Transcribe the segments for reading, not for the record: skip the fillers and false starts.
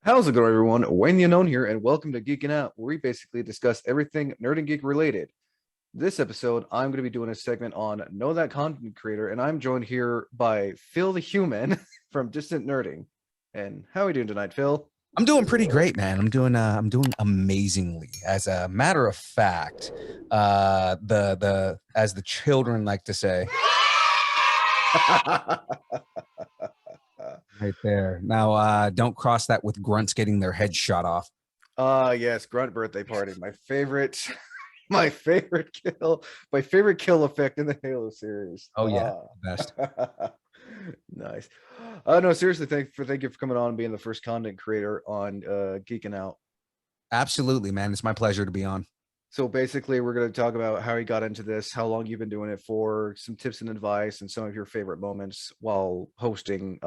How's it going, everyone? Wayne the Unknown here, and welcome to Geeking Out, where we basically discuss everything nerd and geek related. This episode, I'm going to be doing a segment on Know That Content Creator, and I'm joined here by Phil the Human from Distant Nerding. And how are we doing tonight, Phil? I'm doing pretty great, man. I'm doing amazingly. As a matter of fact, the as the children like to say, right there. Now, don't cross that with grunts getting their heads shot off. Yes, Grunt Birthday Party, my favorite, my favorite kill effect in the Halo series. Oh yeah, best. Nice. No, seriously, thank you for coming on and being the first content creator on Geeking Out. Absolutely, man. It's my pleasure to be on. So basically, we're going to talk about how you got into this, how long you've been doing it for, some tips and advice, and some of your favorite moments while hosting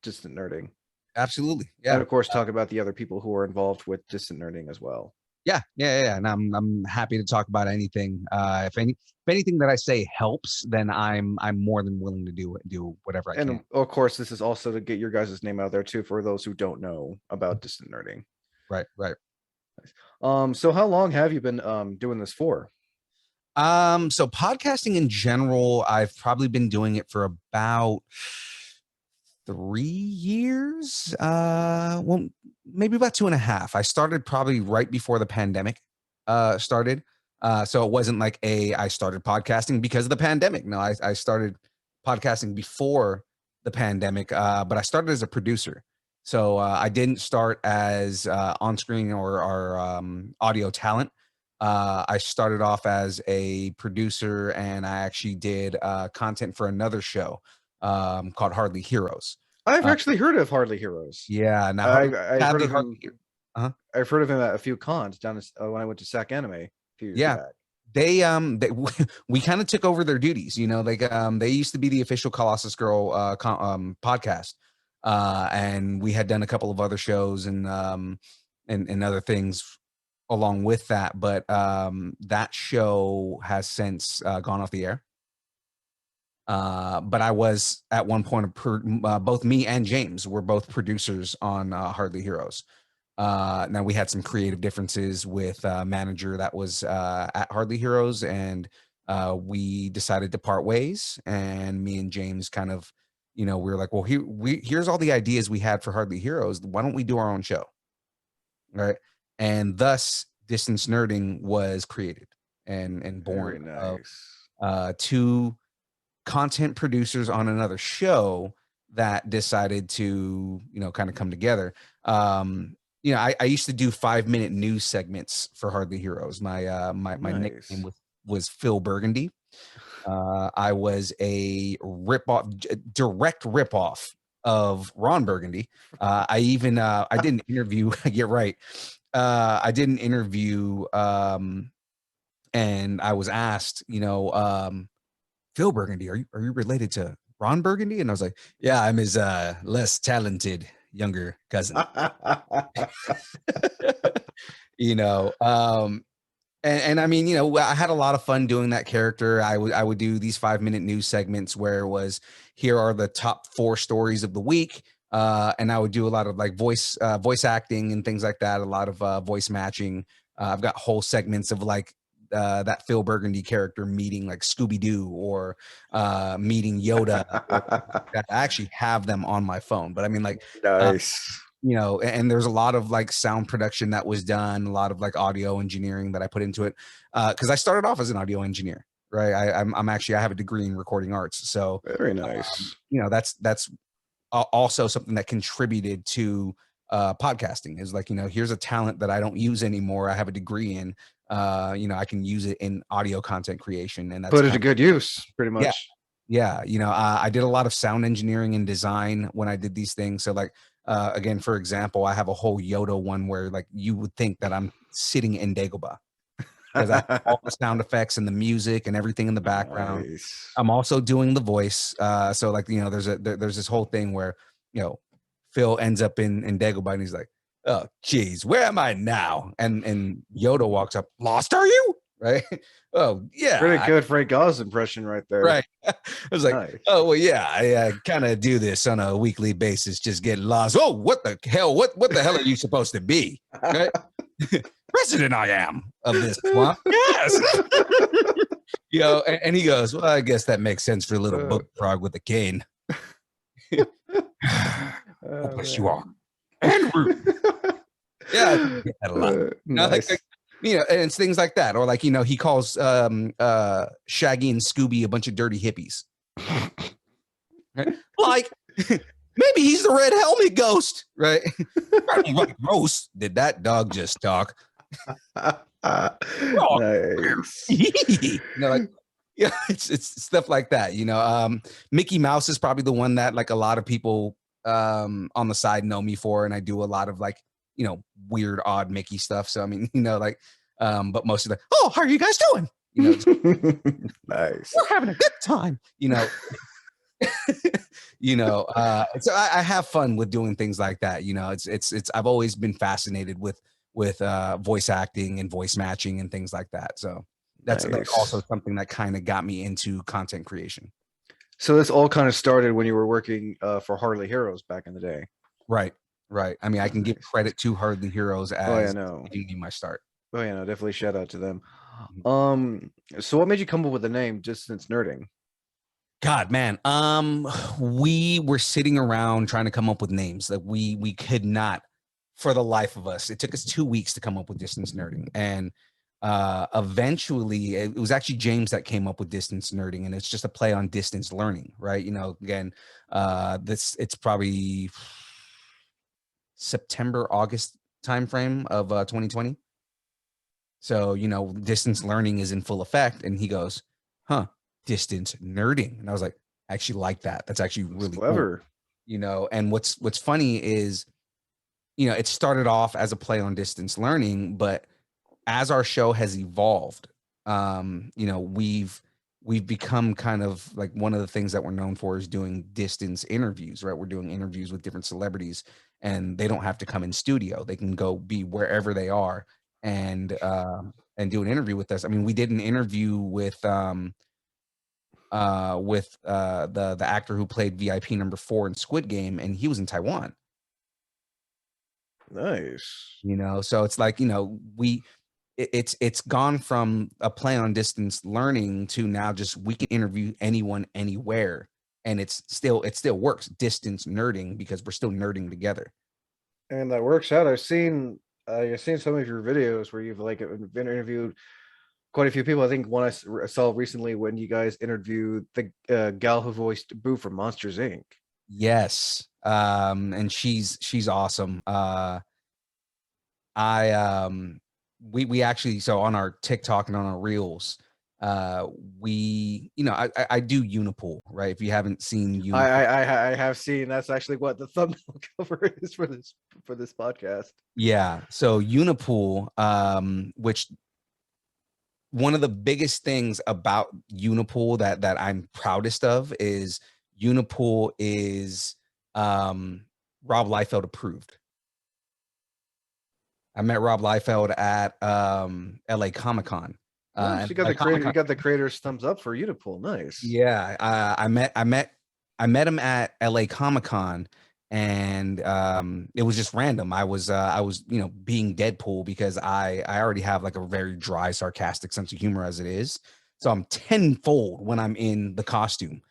Distant Nerding. Absolutely, And yeah, of course, talk about the other people who are involved with Distant Nerding as well. yeah. And I'm happy to talk about anything. If anything that I say helps, then I'm more than willing to do whatever I And can. of course, this is also to get your guys' name out there too for those who don't know about Distant Nerding. Right, right. So how long have you been doing this for? So podcasting in general, I've probably been doing it for about 3 years. Well, maybe about 2.5. I started probably right before the pandemic started. So it wasn't like I started podcasting because of the pandemic. No, I started podcasting before the pandemic, but I started as a producer. So I didn't start as on screen or audio talent. I started off as a producer, and I actually did content for another show called Hardly Heroes. I've Uh, actually heard of Hardly Heroes. yeah, now I've heard sadly, of him. uh I've heard of him at a few cons down when I went to SAC Anime a few years yeah, back. they we kind of took over their duties. They used to be the official Colossus Girl podcast, and we had done a couple of other shows and other things along with that, but that show has since gone off the air. But I was at one point both me and James were both producers on Hardly Heroes. Now we had some creative differences with manager that was at Hardly Heroes, and we decided to part ways. And me and James kind of, we were like, well, here's all the ideas we had for Hardly Heroes. Why don't we do our own show, right? And thus, Distance Nerding was created and Very born of nice. two content producers on another show that decided to kind of come together. I used to do 5-minute news segments for Hardly Heroes. My Nice. nickname was Phil Burgundy. I was a direct ripoff of Ron Burgundy. I did an interview. Get right. I did an interview, and I was asked, Phil Burgundy, are you related to Ron Burgundy? And I was like, yeah, I'm his less talented younger cousin. you know, um, and I mean, I had a lot of fun doing that character. I would do these 5-minute news segments where it was, here are the top 4 stories of the week. And I would do a lot of like voice acting and things like that. A lot of voice matching. I've got whole segments of like that Phil Burgundy character meeting like Scooby-Doo or meeting Yoda. I actually have them on my phone, but I mean, like, Nice. and there's a lot of like sound production that was done, a lot of like audio engineering that I put into it, because I started off as an audio engineer, right? I'm actually, I have a degree in recording arts, so Very nice. that's also something that contributed to podcasting. Is like, here's a talent that I don't use anymore. I have a degree in. I can use it in audio content creation, and that's Put it kind to of, good use, pretty yeah, much. yeah. I did a lot of sound engineering and design when I did these things. So like, again, for example, I have a whole Yoda one where like you would think that I'm sitting in Dagobah because I have all the sound effects and the music and everything in the background. Nice. I'm also doing the voice. So like, there's this whole thing where, Phil ends up in Dagobah and he's like, oh geez, where am I now? And Yoda walks up, lost are you? right? Oh yeah, Pretty good Frank Oz impression right there. right. I was like, Nice. oh well, yeah, I kind of do this on a weekly basis, just get lost. Oh, what the hell? What the hell are you supposed to be? Right? President I am of this swamp. Yes. And he goes, well, I guess that makes sense for a little book frog with a cane. Hopeless you are. And rude. Yeah, I get that a lot. Nice. And it's things like that. Or like, he calls Shaggy and Scooby a bunch of dirty hippies. Right? Like, maybe he's the red helmet ghost, right? Like, Gross. Did that dog just talk? Nice. Like, yeah, it's stuff like that. Mickey Mouse is probably the one that like a lot of people on the side know me for, and I do a lot of like weird, odd Mickey stuff. So I mean, but most of the how are you guys doing? Nice. We're having a good time. So I have fun with doing things like that. It's I've always been fascinated with voice acting and voice matching and things like that. So that's like also something that kind of got me into content creation. So this all kind of started when you were working for Hardly Heroes back in the day. Right. I mean, I can give credit to Hardly Heroes as giving me my start. Oh yeah, no, definitely shout out to them. So what made you come up with the name Distance Nerding? God, man. We were sitting around trying to come up with names that we could not, for the life of us. It took us 2 weeks to come up with Distance Nerding, and eventually it was actually James that came up with Distance Nerding, and it's just a play on distance learning, right? Again, it's probably September, August timeframe of 2020. So, distance learning is in full effect. And he goes, distance nerding. And I was like, I actually like that. That's actually really clever. Cool. And what's funny is, it started off as a play on distance learning, but as our show has evolved, we've become kind of like one of the things that we're known for is doing distance interviews, right? We're doing interviews with different celebrities, and they don't have to come in studio. They can go be wherever they are and do an interview with us. I mean, we did an interview with the actor who played VIP number 4 in Squid Game, and he was in Taiwan. Nice. So it's like, it's gone from a play on distance learning to now just we can interview anyone anywhere, and it still works, distance nerding, because we're still nerding together. And that works out. I've seen some of your videos where you've like been interviewed quite a few people. I think one I saw recently when you guys interviewed the gal who voiced Boo from Monsters Inc. Yes. And she's awesome. We actually, so on our TikTok and on our reels, I do Unipool, right? If you haven't seen Unipool, I have seen. That's actually what the thumbnail cover is for this podcast. Yeah. So Unipool, which one of the biggest things about Unipool that I'm proudest of is Unipool is Rob Liefeld approved. I met Rob Liefeld at LA Comic-Con. You got the creator's thumbs up for Unipool. Nice. Yeah, I met him at LA Comic-Con, and it was just random. I was being Deadpool because I already have like a very dry, sarcastic sense of humor as it is. So I'm tenfold when I'm in the costume.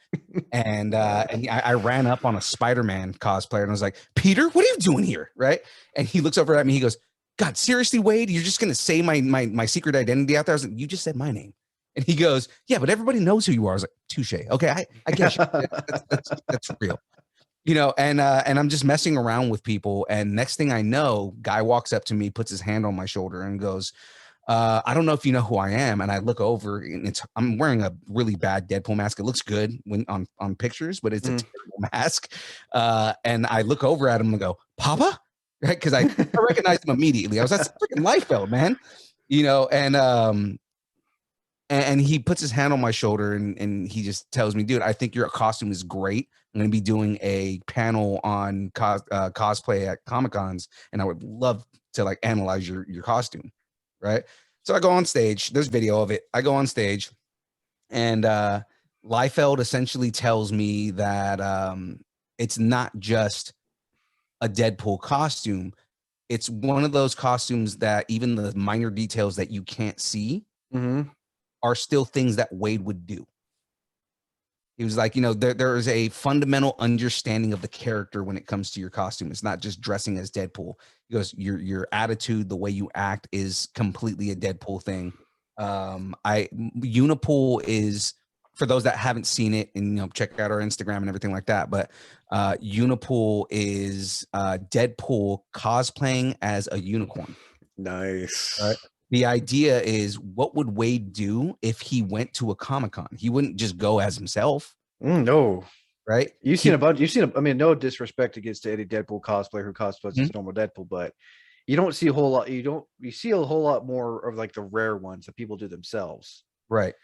And I ran up on a Spider-Man cosplayer and I was like, Peter, what are you doing here? Right. And he looks over at me. He goes, God, seriously, Wade, you're just going to say my secret identity out there? I was like, you just said my name. And he goes, yeah, but everybody knows who you are. I was like, touche. Okay. I guess that's real. And I'm just messing around with people. And next thing I know, guy walks up to me, puts his hand on my shoulder and goes, I don't know if you know who I am. And I look over and I'm wearing a really bad Deadpool mask. It looks good when on pictures, but it's a terrible mask. And I look over at him and go, Papa? Right? Because I recognized him immediately. I was like, that's freaking Liefeld, man. And he puts his hand on my shoulder and he just tells me, dude, I think your costume is great. I'm going to be doing a panel on cosplay at Comic-Cons, and I would love to like analyze your costume. Right. So I go on stage. There's video of it. I go on stage, and Liefeld essentially tells me that it's not just a Deadpool costume. It's one of those costumes that even the minor details that you can't see are still things that Wade would do. He was like, there is a fundamental understanding of the character when it comes to your costume. It's not just dressing as Deadpool. He goes, your attitude, the way you act is completely a Deadpool thing. Unipool is, for those that haven't seen it, and check out our Instagram and everything like that. But Unipool is Deadpool cosplaying as a unicorn. Nice. Right. The idea is, what would Wade do if he went to a Comic-Con? He wouldn't just go as himself. No. Right. You've seen a bunch. I mean, no disrespect against to any Deadpool cosplayer who cosplays as normal Deadpool, but you don't see a whole lot. You see a whole lot more of like the rare ones that people do themselves. Right.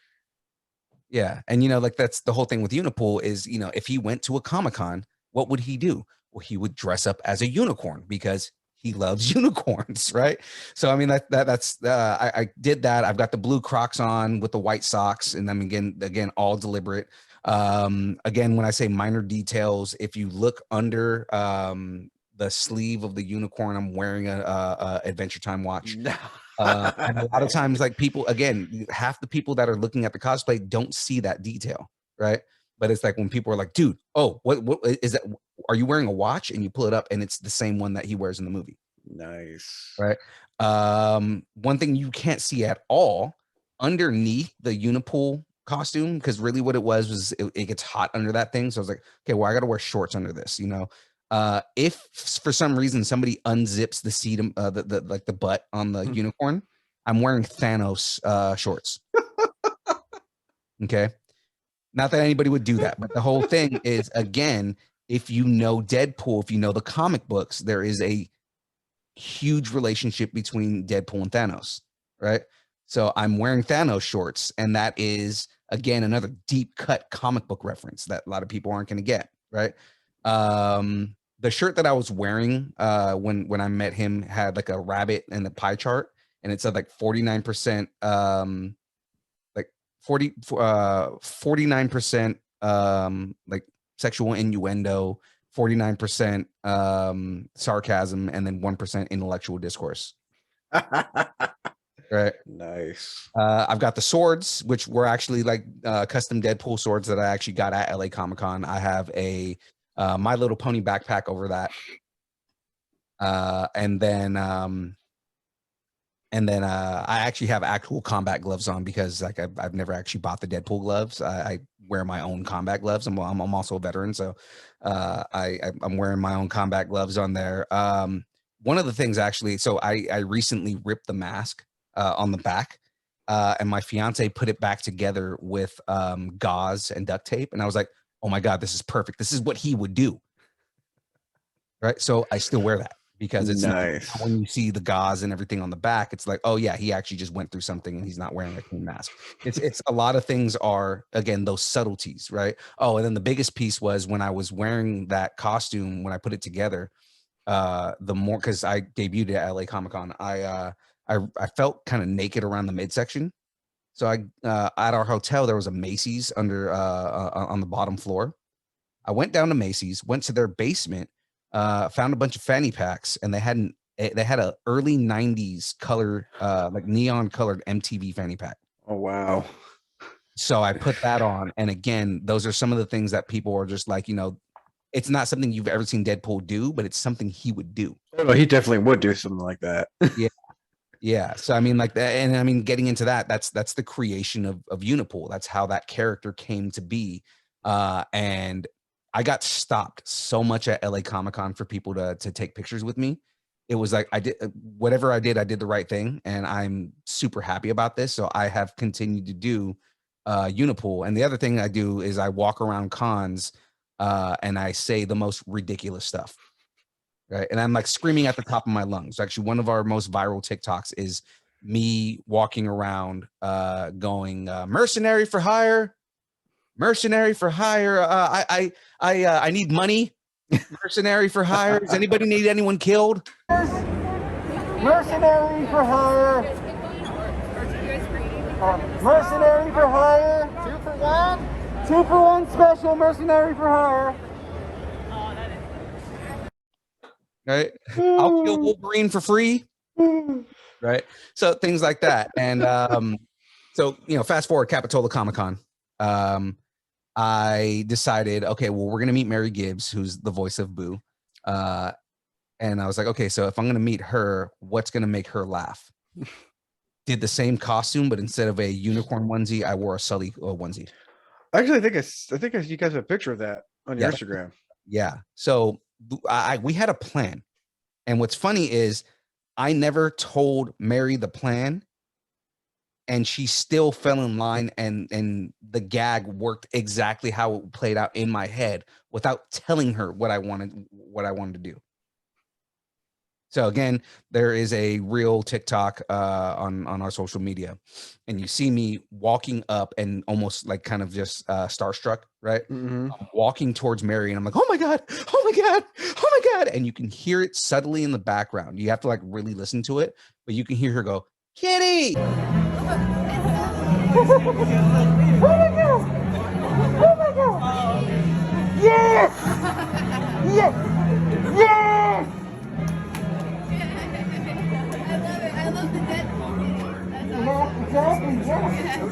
Yeah. And like that's the whole thing with Unipool is, if he went to a Comic-Con, what would he do? Well, he would dress up as a unicorn because he loves unicorns, right? So I mean that's I did that. I've got the blue Crocs on with the white socks, and I'm again all deliberate. Again, when I say minor details, if you look under the sleeve of the unicorn, I'm wearing a Adventure Time watch. And a lot of times, like, people, again, half the people that are looking at the cosplay don't see that detail, right? But it's like when people are like, dude, oh, what is that? Are you wearing a watch? And you pull it up and it's the same one that he wears in the movie. Nice. Right. One thing you can't see at all underneath the Unipool costume, because really what it was it gets hot under that thing. So I was like, okay, well, I got to wear shorts under this, if for some reason somebody unzips the seat, the butt on the unicorn, I'm wearing Thanos shorts. Okay. Not that anybody would do that, but the whole thing is, again, if you know Deadpool, if you know the comic books, there is a huge relationship between Deadpool and Thanos, right? So I'm wearing Thanos shorts, and that is, again, another deep cut comic book reference that a lot of people aren't going to get, right? The shirt that I was wearing when I met him had like a rabbit and a pie chart, and it said like 49%, 49% like sexual innuendo, 49% sarcasm, and then 1% intellectual discourse. Right. Nice. I've got the swords, which were actually like custom Deadpool swords that I actually got at LA Comic-Con. I have a My Little Pony backpack over that. And then I actually have actual combat gloves on because like I've never actually bought the Deadpool gloves. I wear my own combat gloves. I'm also a veteran, so I'm wearing my own combat gloves on there. One of the things actually, so I recently ripped the mask on the back, and my fiance put it back together with gauze and duct tape, and I was like, oh my God, this is perfect. This is what he would do, right? So I still wear that. Because it's nice. When you see the gauze and everything on the back, it's like, oh yeah, he actually just went through something and he's not wearing a clean mask. It's a lot of things are, again, those subtleties, right? Oh, and then the biggest piece was when I was wearing that costume, when I put it together, the more, because I debuted at LA Comic-Con, I felt kind of naked around the midsection. So I at our hotel, there was a Macy's under on the bottom floor. I went down to Macy's, went to their basement, found a bunch of fanny packs, and they had a early 90s color, like neon colored MTV fanny pack. Oh wow. So I put that on, and again, those are some of the things that people are just like, it's not something you've ever seen Deadpool do, but it's something he would do. Oh, he definitely would do something like that. Yeah. So I mean, like that, and I mean, getting into that, that's the creation of Unipool. That's how that character came to be. And I got stopped so much at LA Comic-Con for people to take pictures with me. It was like, I did whatever I did the right thing. And I'm super happy about this. So I have continued to do Unipool. And the other thing I do is I walk around cons and I say the most ridiculous stuff. Right. And I'm like screaming at the top of my lungs. Actually, one of our most viral TikToks is me walking around going, mercenary for hire. Mercenary for hire. I need money. Mercenary for hire. Does anybody need anyone killed? Mercenary for hire. Mercenary for hire. 2-for-1. 2-for-1 special mercenary for hire. Right? I'll kill Wolverine for free. Right? So things like that. And so, fast forward Capitola Comic-Con. I decided, okay, well, we're going to meet Mary Gibbs, who's the voice of Boo. And I was like, okay, so if I'm going to meet her, what's going to make her laugh? Did the same costume, but instead of a unicorn onesie, I wore a Sully onesie. Actually, I think you guys have a picture of that on your Instagram. Yeah. So we had a plan. And what's funny is I never told Mary the plan, and she still fell in line, and the gag worked exactly how it played out in my head without telling her what I wanted to do. So again, there is a real TikTok on our social media, and you see me walking up and almost like kind of just starstruck, right? Mm-hmm. I'm walking towards Mary, and I'm like, oh my God, oh my God, oh my God. And you can hear it subtly in the background. You have to like really listen to it, but you can hear her go, Kitty. Oh my God! Oh my God! Yes! Yes! Yes! I love the Deadpool. That's awesome. Exactly, yes!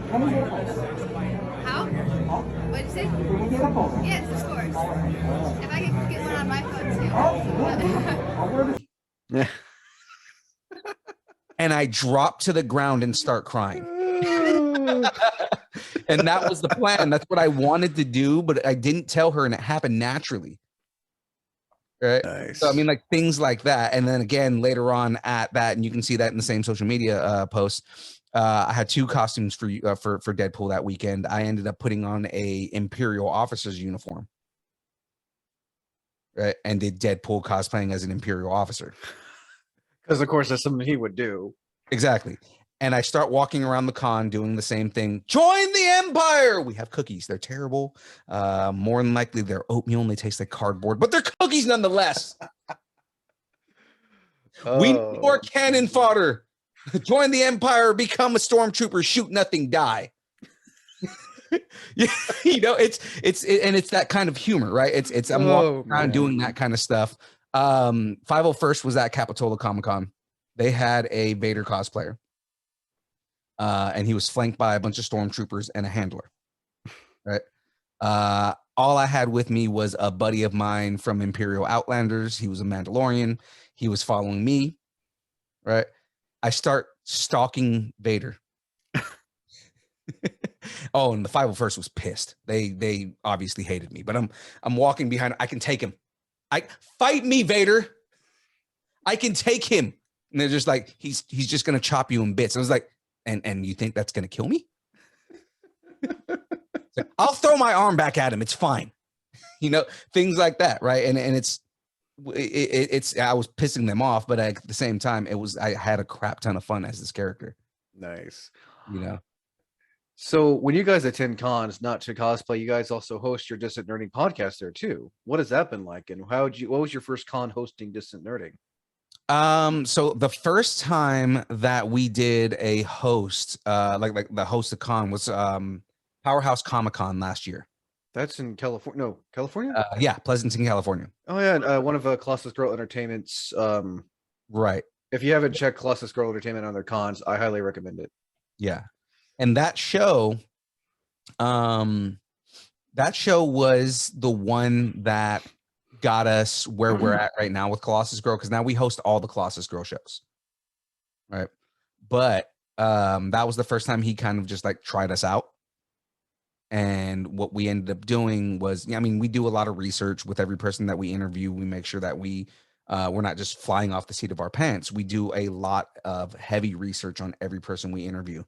Can we get a photo? How? What'd you say? Can we get a photo? Yes, of course. If I could get one on my phone too. Absolutely. Yeah. And I drop to the ground and start crying. And that was the plan. That's what I wanted to do, but I didn't tell her, and it happened naturally. Right. Nice. So I mean, like things like that. And then again, later on at that, and you can see that in the same social media post. I had 2 costumes for Deadpool that weekend. I ended up putting on a Imperial officer's uniform. Right. And did Deadpool cosplaying as an Imperial officer. Because of course that's something he would do. Exactly. And I start walking around the con doing the same thing. Join the Empire. We have cookies. They're terrible. More than likely, they're oatmeal and they taste like cardboard, but they're cookies nonetheless. We need more cannon fodder. Join the Empire. Become a stormtrooper. Shoot nothing. Die. It's that kind of humor, right? It's I'm walking around doing that kind of stuff. 501st was at Capitola Comic-Con. They had a Vader cosplayer. And he was flanked by a bunch of stormtroopers and a handler. Right. All I had with me was a buddy of mine from Imperial Outlanders. He was a Mandalorian. He was following me. Right. I start stalking Vader. Oh, and the 501st was pissed. They obviously hated me, but I'm walking behind. I can take him. Fight me, Vader. I can take him. And they're just like, he's just gonna chop you in bits. I was like, and you think that's gonna kill me? Like, I'll throw my arm back at him. It's fine. Things like that, right? And it's I was pissing them off, but at the same time, I had a crap ton of fun as this character. Nice. So when you guys attend cons, not to cosplay, you guys also host your Distant Nerding podcast there too. What has that been like? And what was your first con hosting Distant Nerding? So the first time that we did a host, like the host of con was Powerhouse Comic-Con last year. That's in California. No, California? Yeah, Pleasanton, California. Oh yeah, one of Colossus Girl Entertainment's right. If you haven't checked Colossus Girl Entertainment on their cons, I highly recommend it. Yeah. And that show was the one that got us where we're at right now with Colossus Girl, because now we host all the Colossus Girl shows. Right. But that was the first time he kind of just like tried us out. And what we ended up doing was, we do a lot of research with every person that we interview. We make sure that we're not just flying off the seat of our pants. We do a lot of heavy research on every person we interview.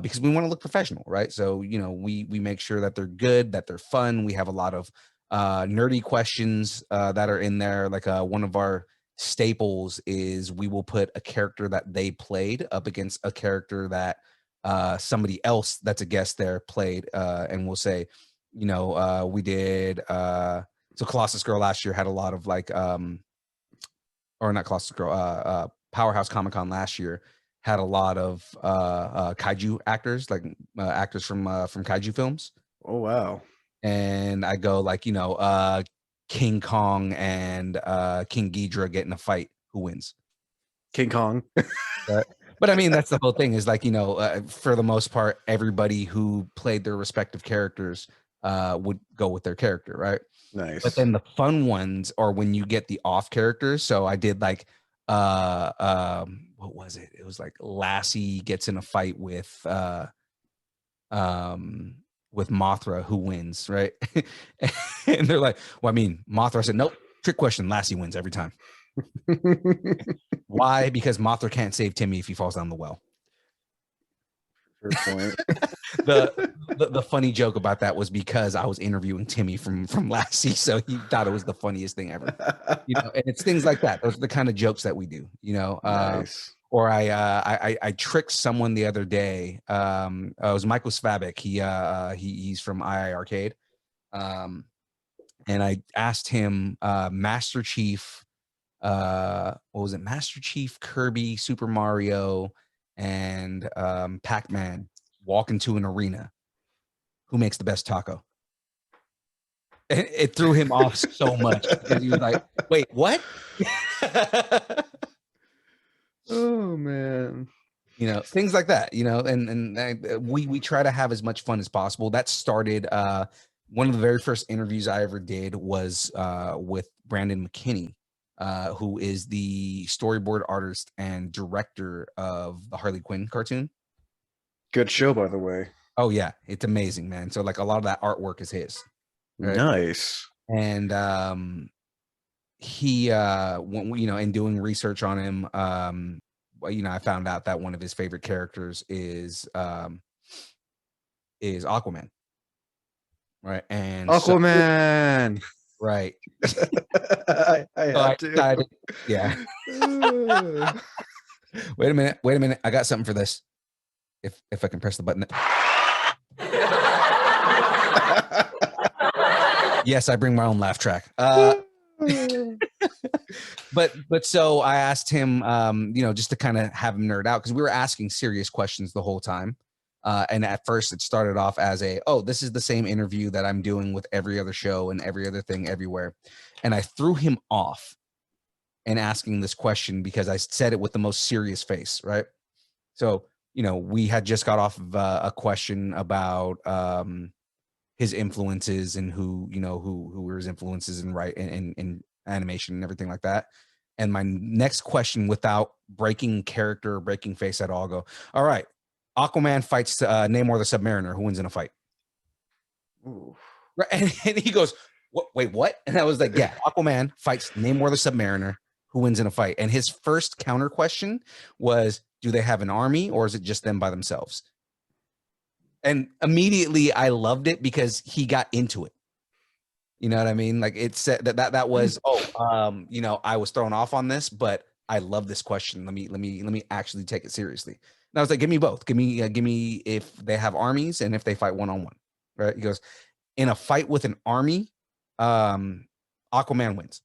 Because we want to look professional, right? So, we make sure that they're good, that they're fun. We have a lot of nerdy questions that are in there. Like one of our staples is we will put a character that they played up against a character that somebody else that's a guest there played. And we'll say, we did. So Colossus Girl last year had a lot of like, or not Colossus Girl, Powerhouse Comic Con last year had a lot of kaiju actors, like actors from kaiju films. Oh wow. And I go like, King Kong and King Ghidorah get in a fight. Who wins? King Kong. But I mean, that's the whole thing is like, for the most part, everybody who played their respective characters would go with their character, right? Nice. But then the fun ones are when you get the off characters. So I did like, what was it? It was like Lassie gets in a fight with Mothra, who wins, right? And they're like, well, I mean, Mothra said, nope, trick question. Lassie wins every time. Why? Because Mothra can't save Timmy if he falls down the well. Fair point. The funny joke about that was because I was interviewing Timmy from Lassie, so he thought it was the funniest thing ever. And it's things like that. Those are the kind of jokes that we do. Nice. Or I tricked someone the other day. It was Michael Svabik. He's from II Arcade, and I asked him Master Chief. What was it? Master Chief, Kirby, Super Mario, and Pac-Man walk into an arena. Who makes the best taco? It threw him off so much because he was like, "Wait, what?" Oh man. Things like that. And we try to have as much fun as possible. That started. One of the very first interviews I ever did was with Brandon McKinney, who is the storyboard artist and director of the Harley Quinn cartoon. Good show, by the way. Oh yeah, it's amazing, man. So like a lot of that artwork is his. Right? Nice. And he in doing research on him, I found out that one of his favorite characters is Aquaman. Right. And Aquaman. Right. I have to. Yeah. Wait a minute. I got something for this. If I can press the button. Yes, I bring my own laugh track. But so I asked him, just to kind of have him nerd out, because we were asking serious questions the whole time. And at first it started off as this is the same interview that I'm doing with every other show and every other thing everywhere. And I threw him off in asking this question because I said it with the most serious face, right? So, we had just got off of a question about his influences and who were his influences in animation and everything like that. And my next question, without breaking character or breaking face at all, go, all right, Aquaman fights Namor the Submariner. Who wins in a fight? Ooh. Right. And he goes, what? Wait, what? And I was like, yeah, Aquaman fights Namor the Submariner. Who wins in a fight? And his first counter question was, do they have an army or is it just them by themselves? And immediately I loved it because he got into it. You know what I mean? Like it said that was, I was thrown off on this, but I love this question. Let me actually take it seriously. And I was like, give me both. Give me if they have armies and if they fight one-on-one. Right? He goes, in a fight with an army, Aquaman wins.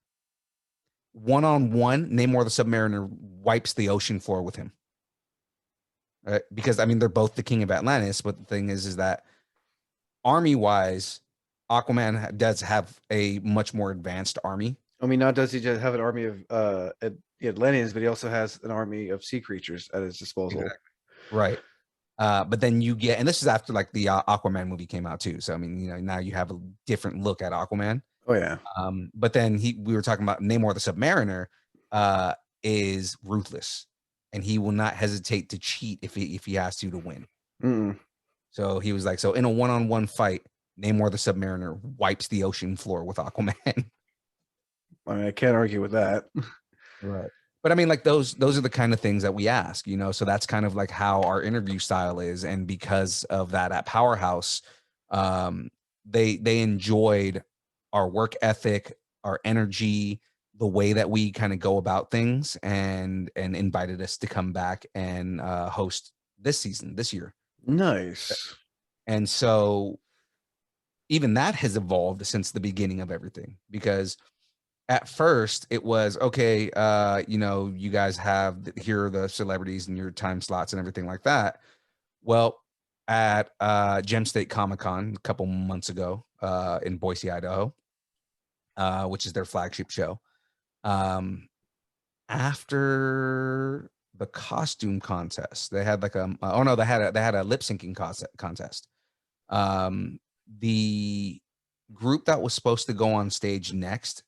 One-on-one, Namor the Submariner wipes the ocean floor with him. Right? Because they're both the king of Atlantis, but the thing is that army-wise, Aquaman does have a much more advanced army. I mean, not does he just have an army of Atlanteans, but he also has an army of sea creatures at his disposal. Exactly. Right. But then you get, and this is after like the Aquaman movie came out too. So I mean, now you have a different look at Aquaman. Oh yeah. But then we were talking about Namor the Submariner is ruthless, and he will not hesitate to cheat if he has to win. Mm-mm. So he was like, so in a one-on-one fight, Namor the Submariner wipes the ocean floor with Aquaman. I mean, I can't argue with that. Right. But I mean, like those are the kind of things that we ask, so that's kind of like how our interview style is. And because of that at Powerhouse, they enjoyed our work ethic, our energy, the way that we kind of go about things, and invited us to come back and host this year. Nice. And so even that has evolved since the beginning of everything, because at first it was okay, you know, you guys have here are the celebrities and your time slots and everything like that. Well, at Gem State Comic Con a couple months ago, in Boise, Idaho, which is their flagship show. After the costume contest, they had like oh no, they had a lip syncing contest. The group that was supposed to go on stage next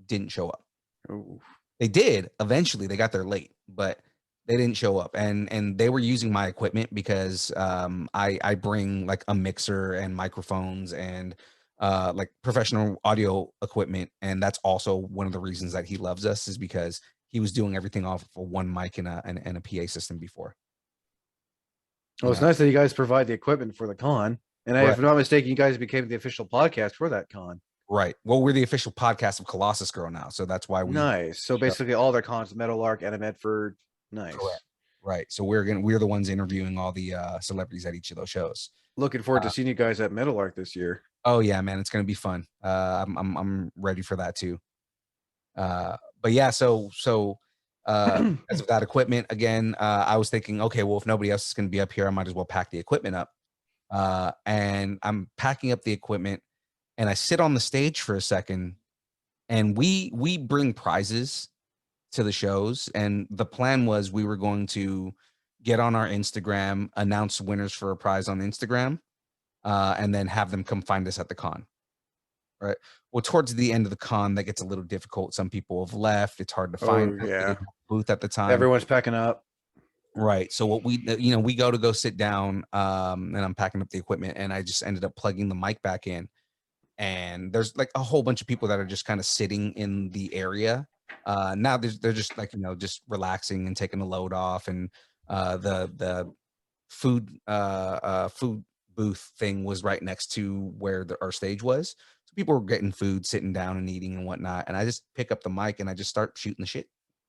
didn't show up. Oh, They did eventually. They got there late, but they didn't show up. And they were using my equipment because I bring like a mixer and microphones and like professional audio equipment, and that's also one of the reasons that he loves us is because he was doing everything off of one mic and a PA system before. well, it's Yeah. nice that you guys provide the equipment for the con. And Right. if I'm not mistaken, you guys became the official podcast for that con. Right. Well, we're the official podcast of Colossus Girl now, so that's why we Nice. So Sure. basically, all their cons, Metal Arc, Anna Medford. Nice. Correct. Right. So we're the ones interviewing all the celebrities at each of those shows. Looking forward to seeing you guys at Metal Arc this year. Oh yeah, man, it's gonna be fun. I'm ready for that too. But yeah, so as of that equipment again, I was thinking, okay, well, if nobody else is gonna be up here, I might as well pack the equipment up. And I'm packing up the equipment, and I sit on the stage for a second, and we bring prizes to the shows, and the plan was we were going to get on our Instagram, announce winners for a prize on Instagram, and then have them come find us at the con. Right. Well, towards the end of the con, that gets a little difficult. Some people have left. It's hard to find. Oh, They yeah. didn't have a booth at the time. Everyone's packing up. Right. So what we, you know, we go sit down, and I'm packing up the equipment, and I just ended up plugging the mic back in. And there's like a whole bunch of people that are just kind of sitting in the area. Now they're just like, you know, just relaxing and taking the load off, and the food food booth thing was right next to where our stage was. So people were getting food, sitting down and eating and whatnot. And I just pick up the mic and I just start shooting the shit.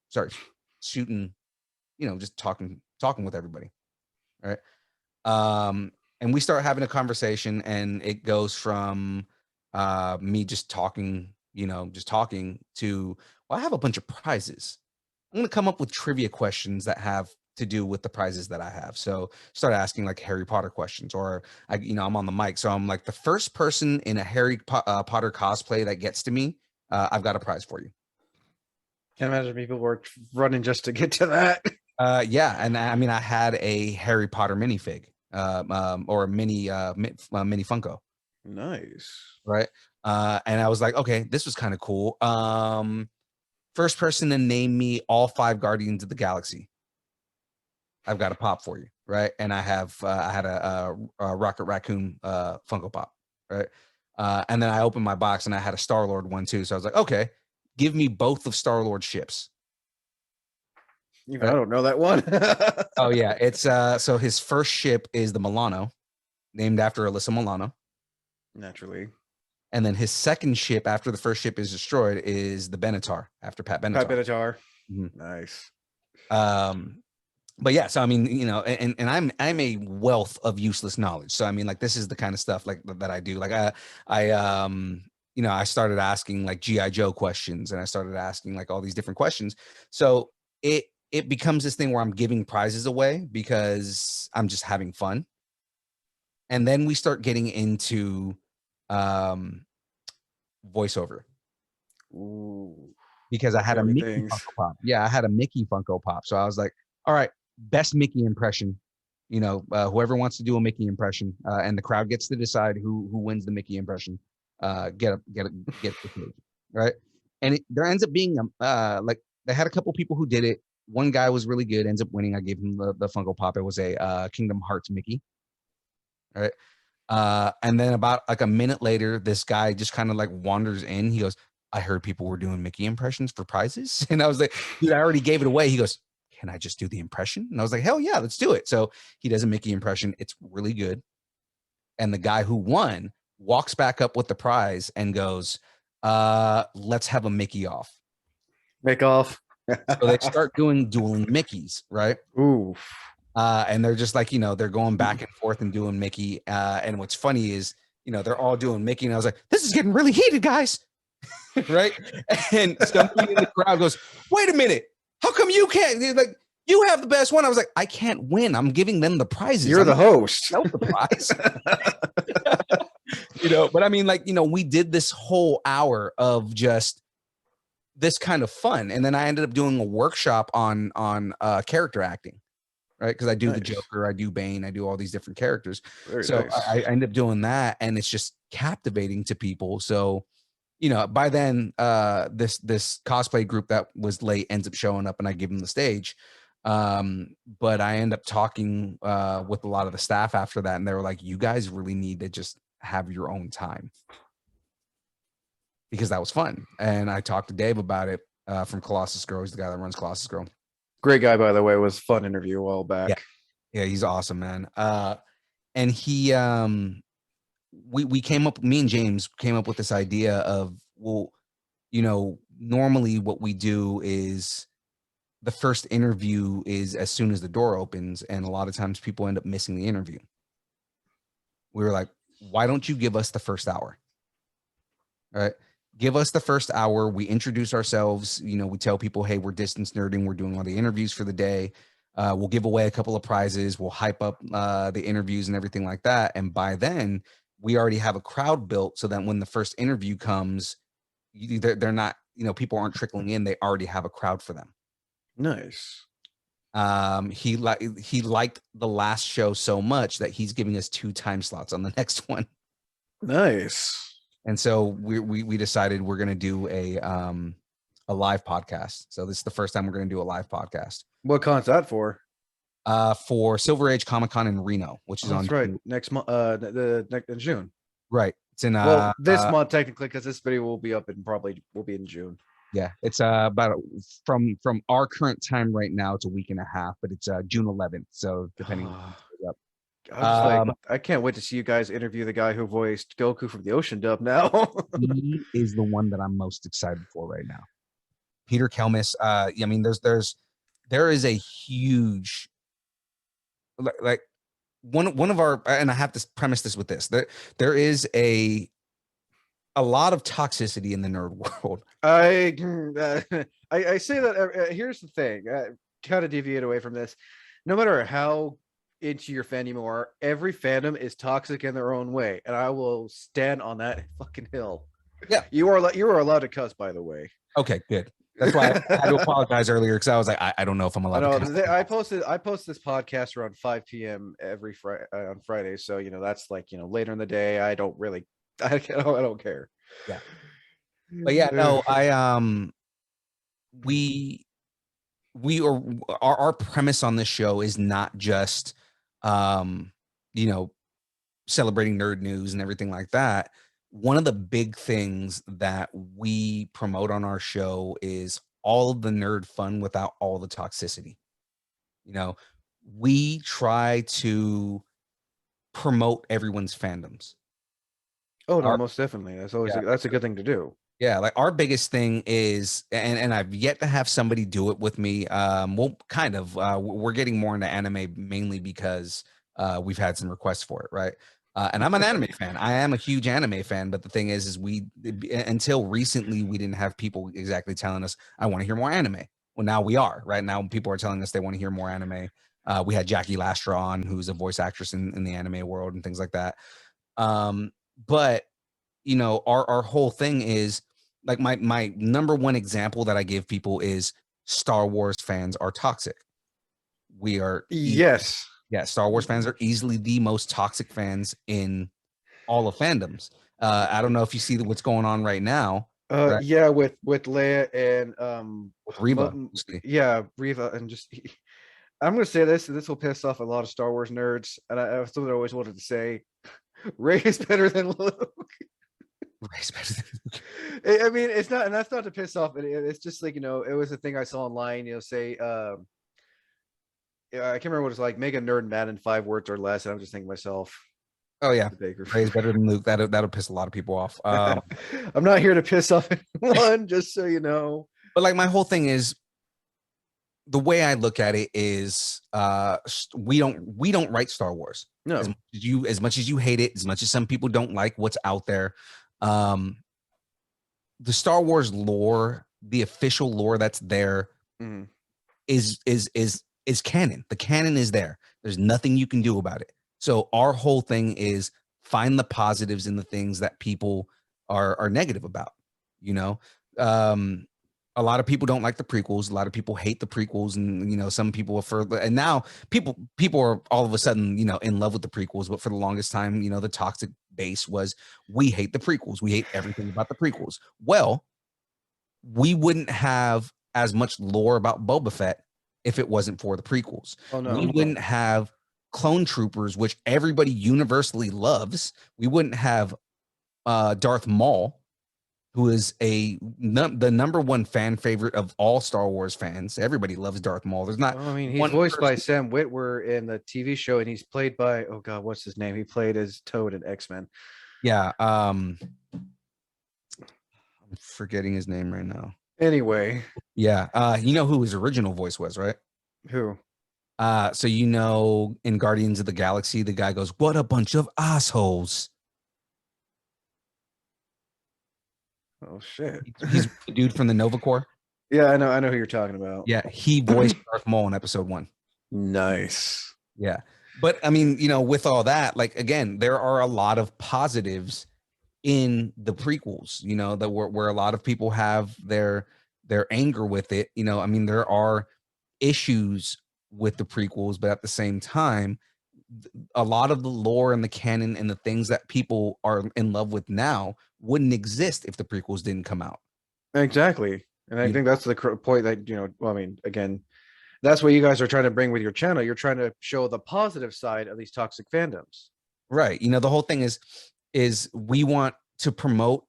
Start shooting, you know, just talking with everybody. Right. And we start having a conversation, and it goes from me just talking, you know, just talking to, well, I have a bunch of prizes. I'm going to come up with trivia questions that have to do with the prizes that I have. So start asking like Harry Potter questions, or I'm on the mic. So I'm like, the first person in a Harry Potter cosplay that gets to me, I've got a prize for you. Can't imagine people were running just to get to that. Yeah. And I mean, I had a Harry Potter minifig, or a mini Funko. Nice. Right. And I was like, okay, this was kind of cool. First person to name me all 5 Guardians of the Galaxy, I've got a pop for you, right? And I had a Rocket Raccoon Funko Pop, right? And then I opened my box and I had a Star-Lord one too. So I was like, okay, give me both of Star-Lord's ships. Even I don't know that one. Oh yeah, it's so his first ship is the Milano, named after Alyssa Milano. Naturally. And then his second ship after the first ship is destroyed is the Benatar, after Pat Benatar. Pat Benatar. Mhm. Nice. But yeah, so I mean, you know, and I'm a wealth of useless knowledge. So I mean, like, this is the kind of stuff like that I do. Like I you know, I started asking like GI Joe questions, and I started asking like all these different questions. So it becomes this thing where I'm giving prizes away because I'm just having fun. And then we start getting into voiceover. Ooh. Because I had a Scary Mickey things. Funko Pop. Yeah, I had a Mickey Funko Pop. So I was like, all right, best Mickey impression. You know, whoever wants to do a Mickey impression, and the crowd gets to decide who wins the Mickey impression. Get the page, right? And there ends up being like they had a couple people who did it. One guy was really good, ends up winning. I gave him the Funko Pop. It was a Kingdom Hearts Mickey, right? And then about like a minute later, this guy just kind of like wanders in. He goes, I heard people were doing Mickey impressions for prizes. And I was like, dude, I already gave it away. He goes, can I just do the impression? And I was like, hell yeah, let's do it. So he does a Mickey impression. It's really good. And the guy who won walks back up with the prize and goes, let's have a Mickey off. Make off. So they start doing dueling Mickeys, right? Ooh. And they're just like, you know, they're going back and forth and doing Mickey. And what's funny is, you know, they're all doing Mickey. And I was like, this is getting really heated, guys. right? And somebody in the crowd goes, "Wait a minute, how come you can't?" They're like, "You have the best one." I was like, "I can't win. I'm giving them the prizes. You're I'm the not host. myself the prize." But I mean, like, we did this whole hour of just this kind of fun, and then I ended up doing a workshop on character acting, right? Because I do the Nice. Joker, I do Bane, I do all these different characters. Very So nice. I end up doing that, and it's just captivating to people. So by then, this cosplay group that was late ends up showing up, and I give them the stage. But I end up talking with a lot of the staff after that, and they were like, "You guys really need to just have your own time," because that was fun. And I talked to Dave about it from Colossus Girl. He's the guy that runs Colossus Girl. Great guy, by the way. It was a fun interview a while back. Yeah, he's awesome, man. And he we came up, me and James came up with this idea of, well, normally what we do is the first interview is as soon as the door opens, and a lot of times people end up missing the interview. We were like, why don't you give us the first hour? All right. Give us the first hour. We introduce ourselves. We tell people, hey, we're distance nerding. We're doing all the interviews for the day. We'll give away a couple of prizes. We'll hype up the interviews and everything like that. And by then, we already have a crowd built so that when the first interview comes, they're not, people aren't trickling in. They already have a crowd for them. Nice. He liked the last show so much that he's giving us 2 time slots on the next one. Nice. And so we decided we're going to do a live podcast. So this is the first time we're going to do a live podcast. What con's that for? For Silver Age Comic Con in Reno, which is on That's right. Next month, in June. Right. It's in Well, this month technically, because this video will be up and probably will be in June. Yeah, it's about from our current time right now. It's a week and a half, but it's June 11th. So depending on when it goes up. I was like, I can't wait to see you guys interview the guy who voiced Goku from the Ocean Dub now. He is the one that I'm most excited for right now. Peter Kelmis. I mean, there is a huge, like one of our, and I have to premise this with this. There is a lot of toxicity in the nerd world. I say that. Here's the thing. Kind of deviate away from this. No matter how into your fandom you are, every fandom is toxic in their own way, and I will stand on that fucking hill. Yeah, you are allowed to cuss, by the way. Okay, good. That's why I had to apologize earlier, because I was like, I don't know if I'm allowed to cuss. I post this podcast around 5 p.m. every Friday on Friday, so that's like later in the day. I don't care. Yeah, but yeah, no, our premise on this show is not just celebrating nerd news and everything like that. One of the big things that we promote on our show is all of the nerd fun without all the toxicity. We try to promote everyone's fandoms. Oh no, most definitely. That's always that's a good thing to do. Yeah, like our biggest thing is, and I've yet to have somebody do it with me. Well, kind of. We're getting more into anime mainly because we've had some requests for it, right? And I'm an anime fan. I am a huge anime fan, but the thing is until recently we didn't have people exactly telling us, I want to hear more anime. Well, now we are. Right now, people are telling us they want to hear more anime. We had Jackie Lastra on, who's a voice actress in the anime world and things like that. But our whole thing is, like, my number one example that I give people is Star Wars fans are toxic. We are. Yes. Yeah, Star Wars fans are easily the most toxic fans in all of fandoms. I don't know if you see what's going on right now. Right? Yeah, with Leia and with Reva. Reva, and just I'm gonna say this will piss off a lot of Star Wars nerds, and I something I always wanted to say. Rey is better than Luke. Rey's better than Luke. I mean, it's not, and that's not to piss off. It's just like, it was a thing I saw online. Say, I can't remember what it's like. Make a nerd mad in 5 words or less, and I'm just thinking to myself, oh yeah, Rey's better than Luke. That'll piss a lot of people off. I'm not here to piss off anyone, just so you know. But like, my whole thing is, the way I look at it is, we don't write Star Wars. No. As much as you hate it, as much as some people don't like what's out there, the Star Wars lore, the official lore that's there Mhm. is canon. The canon is there. There's nothing you can do about it. So our whole thing is find the positives in the things that people are negative about. You know, um, a lot of people don't like the prequels. A lot of people hate the prequels, and some people are for. And now people are all of a sudden in love with the prequels. But for the longest time, the toxic base was we hate the prequels. We hate everything about the prequels. Well, we wouldn't have as much lore about Boba Fett if it wasn't for the prequels. Oh We no. wouldn't have clone troopers, which everybody universally loves. We wouldn't have Darth Maul, who is the number one fan favorite of all Star Wars fans. Everybody loves Darth Maul. There's not Well, I mean, he's one voiced by person- Sam Witwer in the TV show, and he's played by, oh god, what's his name? He played as Toad in X-Men. Yeah, I'm forgetting his name right now. Anyway, Yeah, you know who his original voice was, right? who? So in Guardians of the Galaxy, the guy goes, "What a bunch of assholes." Oh shit. He's the dude from the Nova Corps. Yeah, I know who you're talking about. Yeah, he voiced Darth Maul in episode 1. Nice. Yeah. But I mean, with all that, like again, there are a lot of positives in the prequels, that where a lot of people have their anger with it. I mean, there are issues with the prequels, but at the same time, a lot of the lore and the canon and the things that people are in love with now wouldn't exist if the prequels didn't come out. Exactly. And I You- think that's the point that, well, I mean, again, that's what you guys are trying to bring with your channel. You're trying to show the positive side of these toxic fandoms. Right. The whole thing is we want to promote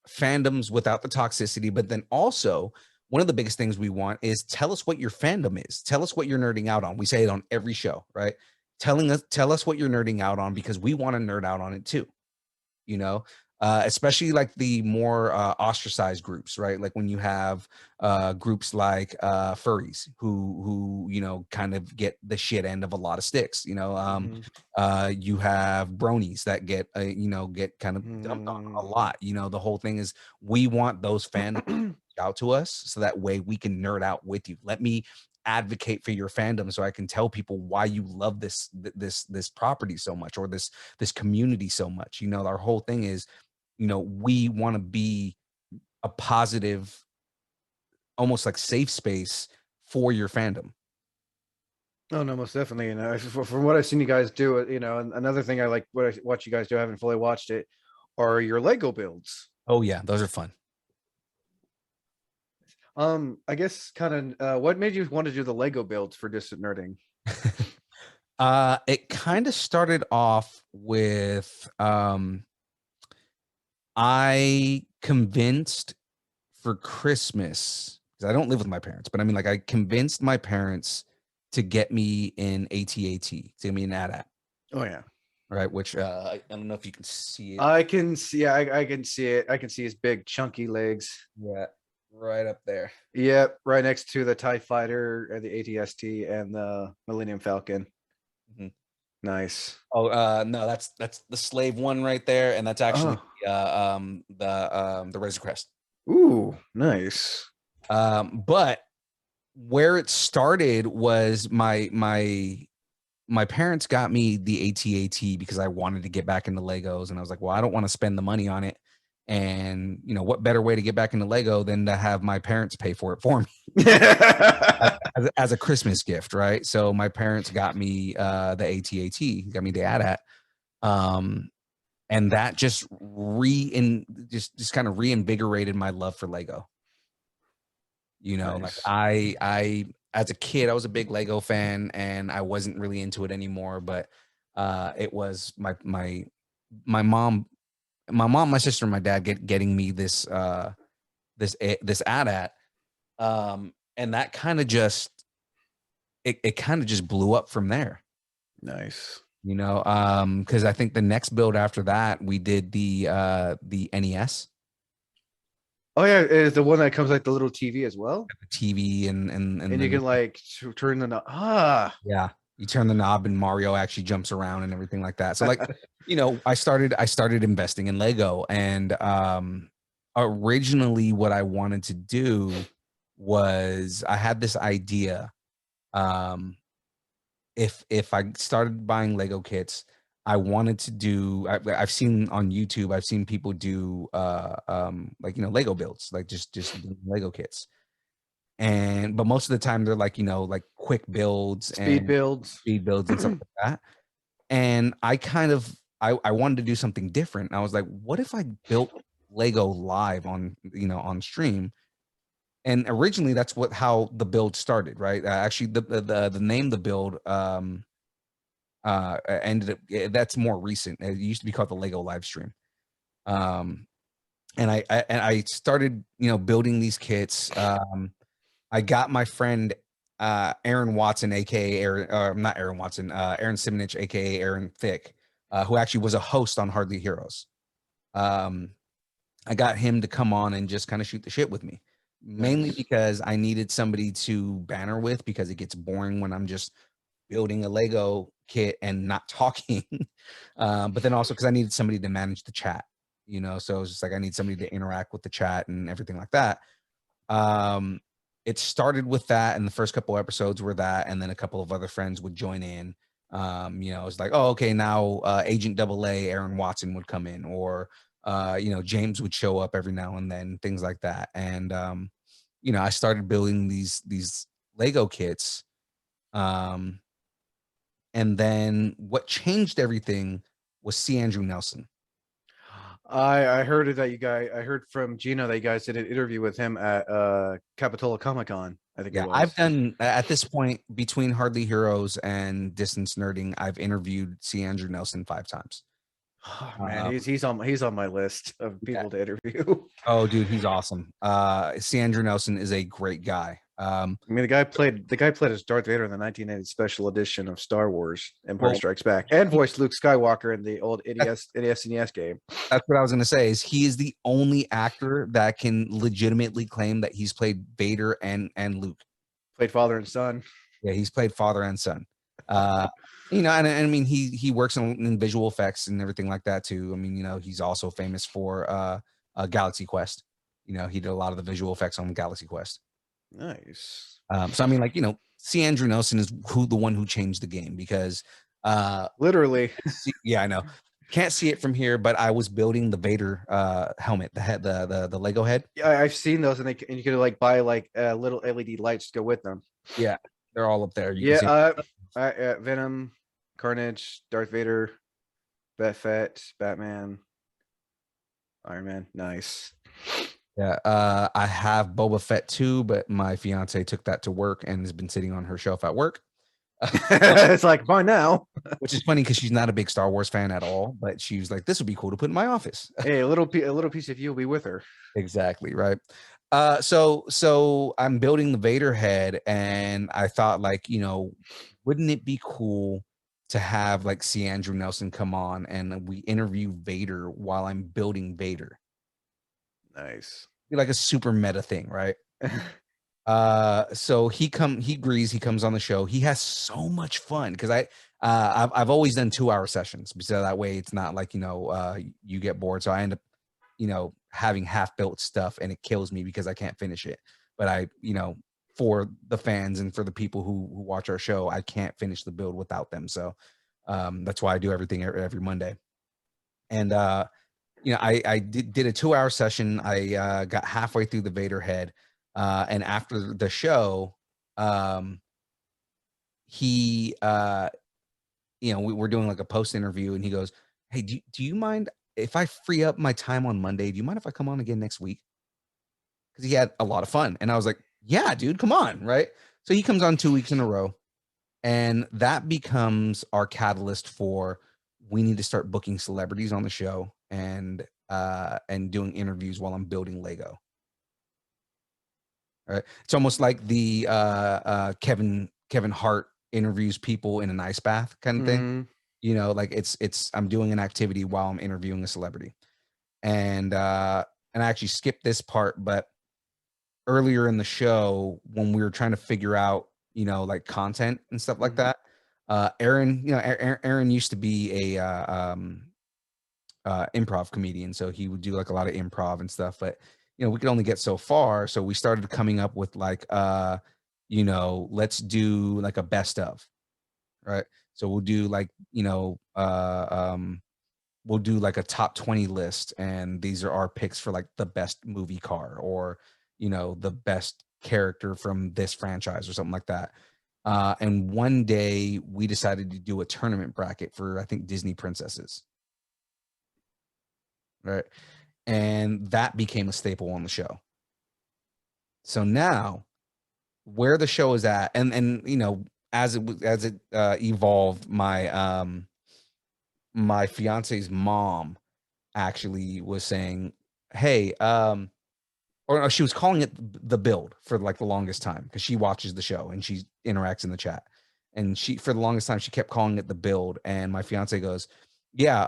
fandoms without the toxicity, but then also one of the biggest things we want is tell us what your fandom is. Tell us what you're nerding out on. We say it on every show, right? Tell us what you're nerding out on, because we want to nerd out on it too. Especially like the more ostracized groups, right? Like when you have groups like furries who kind of get the shit end of a lot of sticks. Mhm. You have bronies that get kind of dumped on a lot. The whole thing is we want those fans to reach out to us so that way we can nerd out with you. Let me advocate for your fandom so I can tell people why you love this property so much, or this community so much. Our whole thing is we want to be a positive, almost like safe space for your fandom. Oh no, most definitely. And from what I've seen you guys do, and another thing I like what I watch you guys do, I haven't fully watched it, are your Lego builds. Oh yeah, those are fun. I guess kind of what made you want to do the Lego builds for Distant Nerding? It kind of started off with I convinced for Christmas, because I don't live with my parents, but I mean, like, I convinced my parents to get me an AT-AT, to get me an AT-AT, Oh yeah, right? Which I don't know if you can see it. I can see. I can see it. I can see his big chunky legs. Yeah, right up there. Yep, right next to the TIE Fighter, and the AT-ST, and the Millennium Falcon. Mhm. Nice. Oh no, that's the Slave One right there, and that's actually the Razor Crest. Ooh, nice. But where it started was my parents got me the AT-AT because I wanted to get back into Legos, and I was like, well, I don't want to spend the money on it. And what better way to get back into Lego than to have my parents pay for it for me as a Christmas gift, right? So my parents got me the AT-AT, got me the AT-AT, and that just kind of reinvigorated my love for Lego. Like Nice. I as a kid, I was a big Lego fan, and I wasn't really into it anymore. But it was my mom, my sister, and my dad getting me this AT-AT, and that kind of just it kind of just blew up from there. Nice. Because I think the next build after that we did the NES. Oh yeah, is the one that comes like the little TV as well, The TV and and you can like turn the yeah, you turn the knob and Mario actually jumps around and everything like that. So like I started investing in Lego, and originally what I wanted to do was I had this idea. Um, if I started buying Lego kits, I wanted to do. I've seen on YouTube. I've seen people do like Lego builds, like just doing Lego kits. And but most of the time they're like like quick builds Speed and builds. speed builds and stuff like that. And I kind of I wanted to do something different. And I was like, what if I built Lego live on on stream? And originally that's how the build started, right? Actually, the name the build ended up that's more recent. It used to be called the Lego live stream. And I started building these kits. I got my friend Aaron Watson, aka Aaron, not Aaron Watson, Aaron Simonich, aka Aaron Thick, who actually was a host on Hardly Heroes. I got him to come on and just kind of shoot the shit with me, mainly Nice. because I needed somebody to banter with, because it gets boring when I'm just building a Lego kit and not talking. But then also because I needed somebody to manage the chat, so it was just like I need somebody to interact with the chat and everything like that. It started with that, and the first couple episodes were that, and then a couple of other friends would join in. It was like, oh, okay, now Agent AA Aaron Watson would come in, or James would show up every now and then, things like that. And I started building these Lego kits. And then what changed everything was C. Andrew Nelson. I heard that I heard from Gino that you guys did an interview with him at Capitola Comic Con. I think it Yeah, was. I've done at this point, between Hardly Heroes and Distance Nerding, I've interviewed C. Andrew Nelson 5 times. Oh, man, he's on my list of people to interview. Oh, dude, he's awesome. C. Andrew Nelson is a great guy. I mean, the guy played as Darth Vader in the 1980 special edition of Star Wars: Empire Strikes Back, and voiced Luke Skywalker in the old NES game. That's what I was going to say. Is he is the only actor that can legitimately claim that he's played Vader and Luke. Played father and son. Yeah, he's played father and son. And I mean, he works in visual effects and everything like that too. I mean, he's also famous for Galaxy Quest. He did a lot of the visual effects on Galaxy Quest. Nice. So I mean, C. Andrew Nelson is the one who changed the game, because literally. Yeah, I know. Can't see it from here, but I was building the Vader helmet, the head, the Lego head. Yeah, I've seen those, and you could buy little LED lights to go with them. Yeah, they're all up there. Venom, Carnage, Darth Vader, Fett, Batman, Iron Man. Nice. Yeah, I have Boba Fett too, but my fiance took that to work and has been sitting on her shelf at work. It's like, fine now. Which is funny because she's not a big Star Wars fan at all, but she was like, this would be cool to put in my office. Hey, a little piece of you will be with her. Exactly, right. So I'm building the Vader head, and I thought, wouldn't it be cool to have C. Andrew Nelson come on and we interview Vader while I'm building Vader? Nice. Be like a super meta thing, right? So he agrees, he comes on the show. He has so much fun because I've always done 2-hour sessions, so that way it's not like you get bored. So I end up having half built stuff, and it kills me because I can't finish it. But I for the fans and for the people who watch our show, I can't finish the build without them. So that's why I do everything every Monday. And I did a 2-hour session. I got halfway through the Vader head, and after the show, he we were doing a post interview, and he goes, hey, do you mind if I free up my time on Monday? Do you mind if I come on again next week? Because he had a lot of fun. And I was like, yeah, dude, come on. Right. So he comes on 2 weeks in a row, and that becomes our catalyst for, we need to start booking celebrities on the show and doing interviews while I'm building Lego. All right. It's almost like the Kevin Hart interviews people in an ice bath kind of thing. I'm doing an activity while I'm interviewing a celebrity. And I actually skipped this part, but earlier in the show, when we were trying to figure out, content and stuff like that, Aaron used to be improv comedian, so he would do like a lot of improv and stuff. But we could only get so far, so we started coming up with like let's do like a best of, right? So we'll do like we'll do like a top 20 list, and these are our picks for like the best movie car, or the best character from this franchise or something like that. And one day we decided to do a tournament bracket for, I think, Disney princesses, right? And that became a staple on the show. So now where the show is at, and as it evolved, my fiance's mom actually was saying, hey, or no, she was calling it the build for like the longest time, because she watches the show and she interacts in the chat, and for the longest time she kept calling it the build. And my fiance goes, yeah,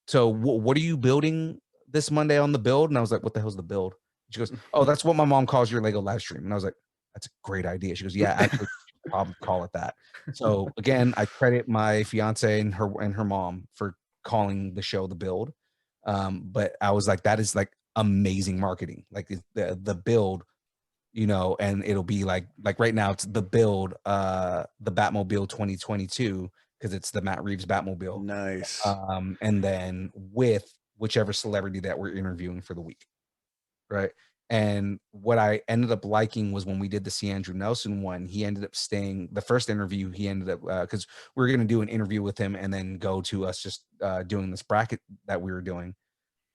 so what are you building this Monday on the build? And I was like, what the hell's the build? She goes, oh, that's what my mom calls your Lego live stream. And I was like, that's a great idea. She goes, yeah, actually probably call it that. So again, I credit my fiance and her mom for calling the show the build. But I was like, that is like amazing marketing. Like the build, and it'll be like right now it's the build, the Batmobile 2022, because it's the Matt Reeves Batmobile. Nice. And then with whichever celebrity that we're interviewing for the week, right? And what I ended up liking was when we did the C. Andrew Nelson one, he ended up staying. The first interview, he ended up, because we were going to do an interview with him and then go to us just doing this bracket that we were doing.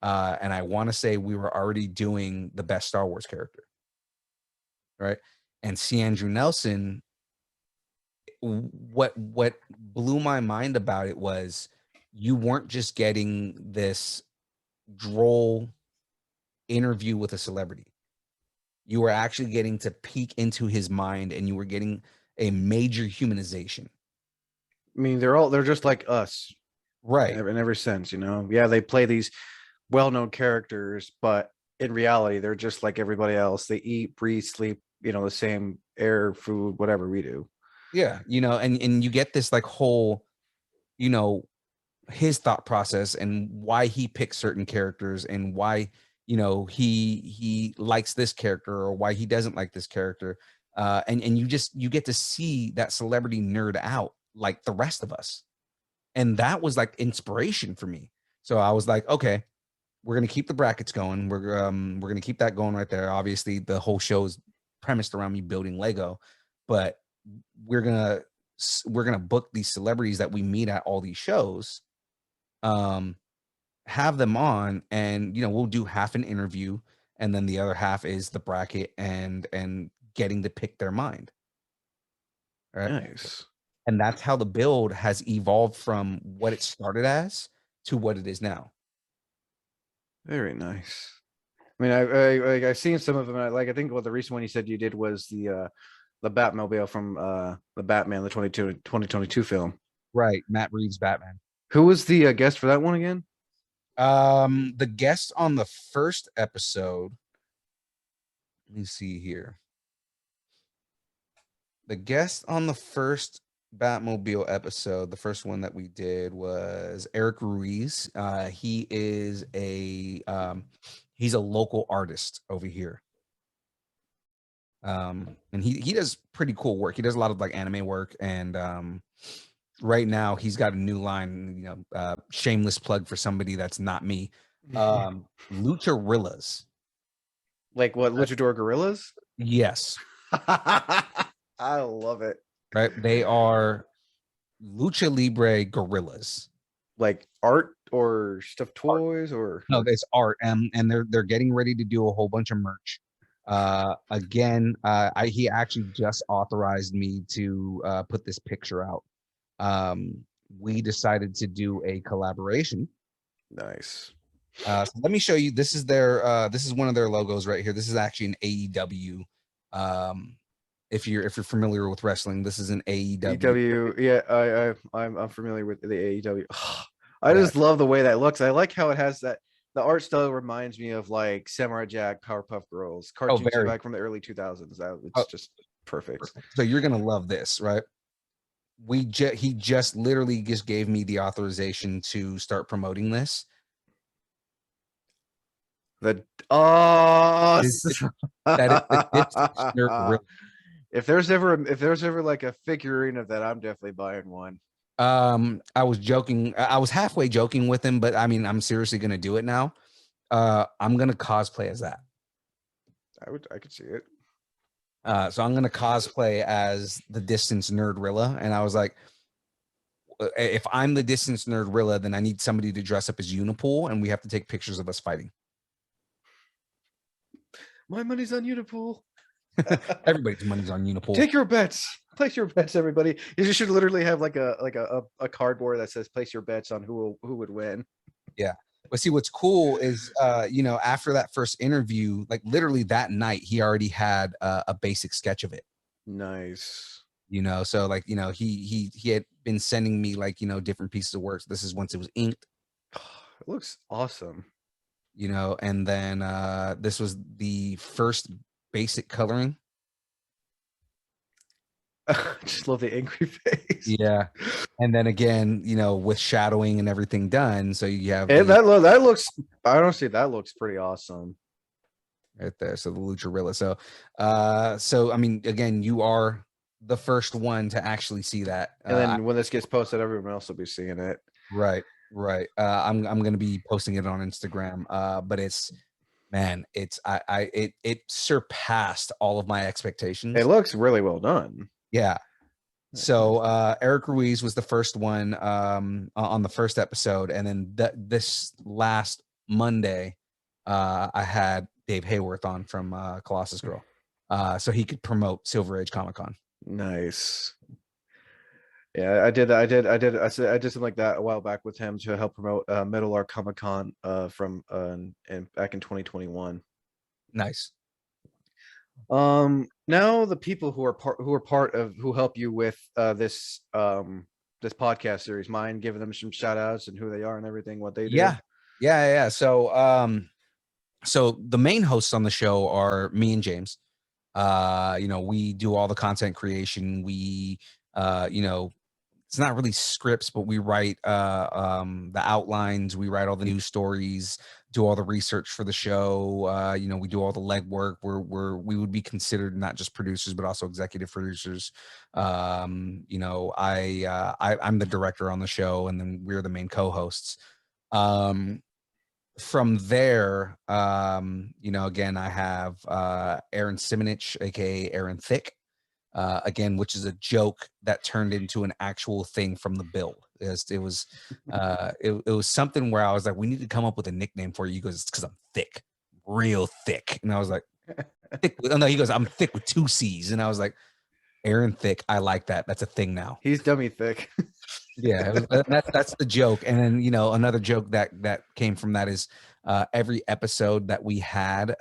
And I want to say we were already doing the best Star Wars character, right? And C. Andrew Nelson, what blew my mind about it was you weren't just getting this droll interview with a celebrity. You were actually getting to peek into his mind, and you were getting a major humanization. I mean, they're just like us, right? In every sense, Yeah, they play these well-known characters, but in reality, they're just like everybody else. They eat, breathe, sleep, the same air, food, whatever we do. Yeah, and you get this like whole, his thought process and why he picks certain characters, and why he likes this character or why he doesn't like this character, and you get to see that celebrity nerd out like the rest of us, and that was like inspiration for me. So I was like, okay, we're gonna keep the brackets going. We're gonna keep that going right there. Obviously, the whole show is premised around me building Lego, but we're gonna book these celebrities that we meet at all these shows, have them on, and we'll do half an interview, and then the other half is the bracket and getting to pick their mind. All right. Nice. And that's how the build has evolved from what it started as to what it is now. Very nice. I mean, I've seen some of them. I think what the recent one you said you did was the Batmobile from the Batman, the 2022 film. Right, Matt Reeves Batman. Who was the guest for that one again? The guest on the first episode. Let me see here. The guest on the first Batmobile episode, the first one that we did, was Eric Ruiz. He is he's a local artist over here. And he does pretty cool work. He does a lot of like anime work, and right now he's got a new line, shameless plug for somebody that's not me. Lucharillas. Like what, Luchador Gorillas? Yes. I love it. Right, they are lucha libre gorillas. Like art or stuffed toys, or no, it's art, and they're getting ready to do a whole bunch of merch. Again, he actually just authorized me to put this picture out. We decided to do a collaboration. Nice. So let me show you. This is one of their logos right here. This is actually an AEW. If you're familiar with wrestling, this is an AEW. AEW, yeah, I'm familiar with the AEW. I just love the way that looks. I like how it has that. The art style reminds me of like Samurai Jack, Powerpuff Girls, cartoons back from the early 2000s. It's just perfect. So you're gonna love this, right? He just literally just gave me the authorization to start promoting this. The oh, Is that is the distance nerd gorilla. if there's ever like a figurine of that, I'm definitely buying one. I was joking. I was halfway joking with him, but I mean, I'm seriously gonna do it now. I'm gonna cosplay as that. I could see it. So I'm gonna cosplay as the distance nerdrilla, and I was like, if I'm the distance nerdrilla, then I need somebody to dress up as Unipool, and we have to take pictures of us fighting. My money's on Unipool. Everybody's money's on Unipool. Take your bets. Place your bets, everybody. You should literally have like a cardboard that says "Place your bets on who would win." But see, what's cool is, after that first interview, like literally that night, he already had a basic sketch of it. Nice. So like, he had been sending me like, different pieces of work. So this is once it was inked, It looks awesome. and then this was the first basic coloring. Just love the angry face. Yeah. And then again, with shadowing and everything done. So you have And that looks. I honestly, that looks pretty awesome. right there. So the Lucharilla. So I mean, again, you are the first one to actually see that. And then when this gets posted, everyone else will be seeing it. Right. I'm gonna be posting it on Instagram. But it's it surpassed all of my expectations. It looks really well done. Yeah. So Eric Ruiz was the first one on the first episode, and then this last Monday, I had Dave Hayworth on from Colossus Girl, so he could promote Silver Age Comic Con. Nice. Yeah, I did something like that a while back with him to help promote Metal Arc Comic Con from back in 2021. Nice. Now the people who help you with this this podcast series, mind giving them some shout outs and who they are and everything, what they do. Yeah. So the main hosts on the show are me and James. We do all the content creation. We it's not really scripts, but we write the outlines, we write all the news stories, do all the research for the show. We do all the legwork. We would be considered not just producers, but also executive producers. I'm the director on the show, and then we're the main co-hosts. From there, again, I have Aaron Simonich, aka Aaron Thick. Again, which is a joke that turned into an actual thing from the build. It was something where I was like, we need to come up with a nickname for you. He goes, it's because I'm thick, real thick. And I was like, thick no, he goes, I'm thick with 2 C's. And I was like, Aaron Thick, I like that. That's a thing now. He's dummy thick. Yeah, that's the joke. And then another joke that came from that is every episode that we had,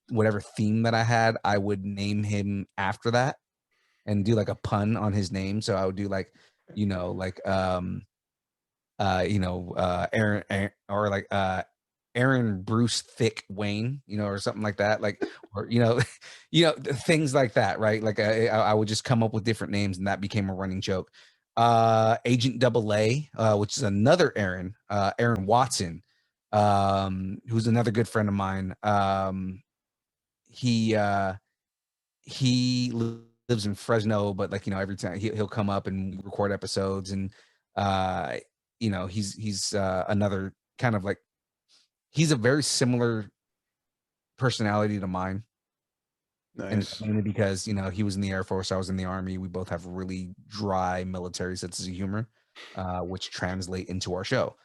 whatever theme that I had, I would name him after that and do like a pun on his name. So I would do Aaron or like Aaron Bruce Thick Wayne, or something like that, like, or things like that, right? Like I would just come up with different names, and that became a running joke. Agent Double A, which is another Aaron Watson, who's another good friend of mine. He lives in Fresno, but every time he'll come up and record episodes, and he's another kind of like, he's a very similar personality to mine. Nice. And mainly because he was in the Air Force, I was in the Army. We both have really dry military senses of humor, which translate into our show.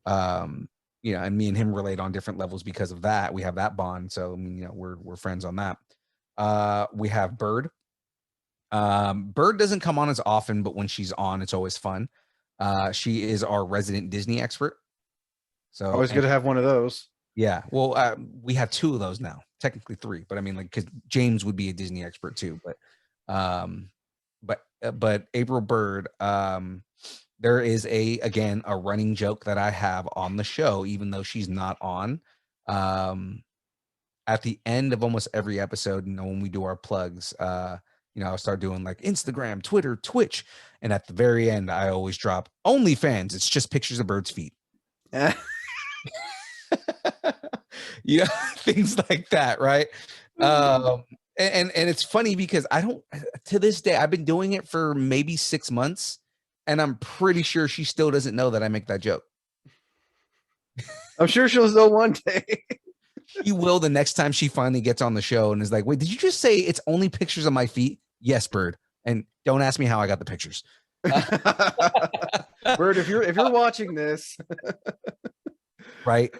And me and him relate on different levels because of that. We have that bond, so we're friends on that. We have Bird. Bird doesn't come on as often, but when she's on, it's always fun. She is our resident Disney expert. So Always good to have one of those. Yeah. Well, we have 2 of those now, technically 3, but I mean, like, because James would be a Disney expert too. But April Bird, there is a running joke that I have on the show, even though she's not on. At the end of almost every episode, when we do our plugs, I'll start doing like Instagram, Twitter, Twitch, and at the very end, I always drop OnlyFans. It's just pictures of birds' feet. Yeah, things like that, right? And it's funny because I don't, to this day, I've been doing it for maybe 6 months, and I'm pretty sure she still doesn't know that I make that joke. I'm sure she'll know one day. She will the next time she finally gets on the show and is like, "Wait, did you just say it's only pictures of my feet?" Yes, Bird. And don't ask me how I got the pictures. Bird, if you're watching this, Right.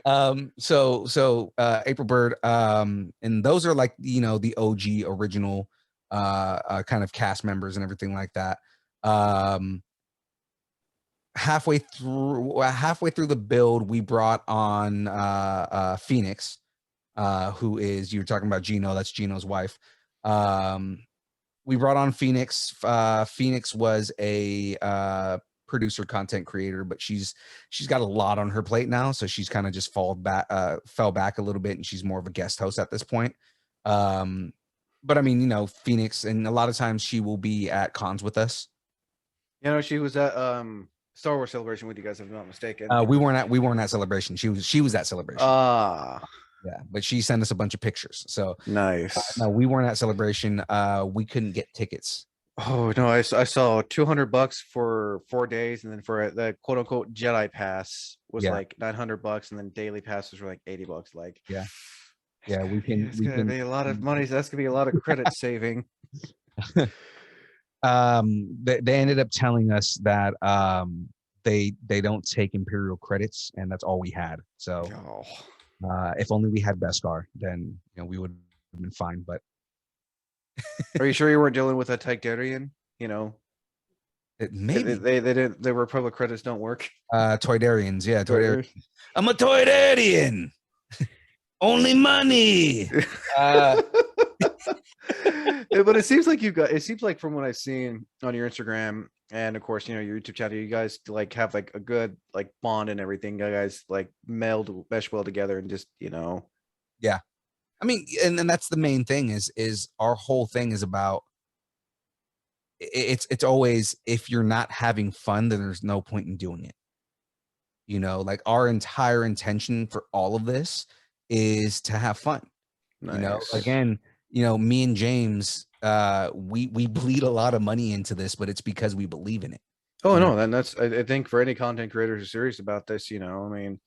So April Bird, and those are like, the OG original kind of cast members and everything like that. Halfway through the build, we brought on Phoenix, who is, you were talking about Gino, that's Gino's wife. We brought on Phoenix. Phoenix was a producer, content creator, but she's got a lot on her plate now, so she's kind of just fell back a little bit, and she's more of a guest host at this point. But I mean, Phoenix, and a lot of times she will be at cons with us. she was at Star Wars Celebration with you guys, if I'm not mistaken. We weren't at Celebration. She was at Celebration. Yeah, but she sent us a bunch of pictures. So nice. No, we weren't at Celebration. We couldn't get tickets. Oh no, I saw $200 for 4 days, and then for the quote unquote Jedi pass was like $900, and then daily passes were like $80. Like, yeah, we can. It's gonna be a lot of money. So that's gonna be a lot of credit saving. They ended up telling us that they don't take Imperial credits, and that's all we had. So if only we had Beskar, then we would have been fine. But are you sure you weren't dealing with a Tigerian? Maybe they didn't. The Republic credits don't work. Toydarians, yeah, Toydarians. I'm a Toydarian. Only money. But it seems like it seems like from what I've seen on your Instagram and of course, your YouTube channel, you guys like have like a good like bond and everything. You guys like mesh well together and just, Yeah. I mean, and that's the main thing is our whole thing is about it's always, if you're not having fun, then there's no point in doing it. Like our entire intention for all of this is to have fun. Nice. Again, me and James, we bleed a lot of money into this, but it's because we believe in it. Oh no, then I think for any content creators who are serious about this, I mean,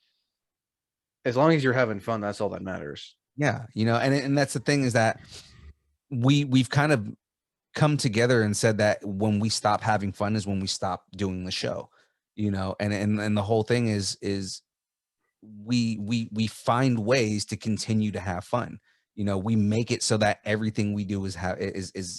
as long as you're having fun, that's all that matters. Yeah, and that's the thing, is that we've kind of come together and said that when we stop having fun is when we stop doing the show. And the whole thing is we find ways to continue to have fun. We make it so that everything we do is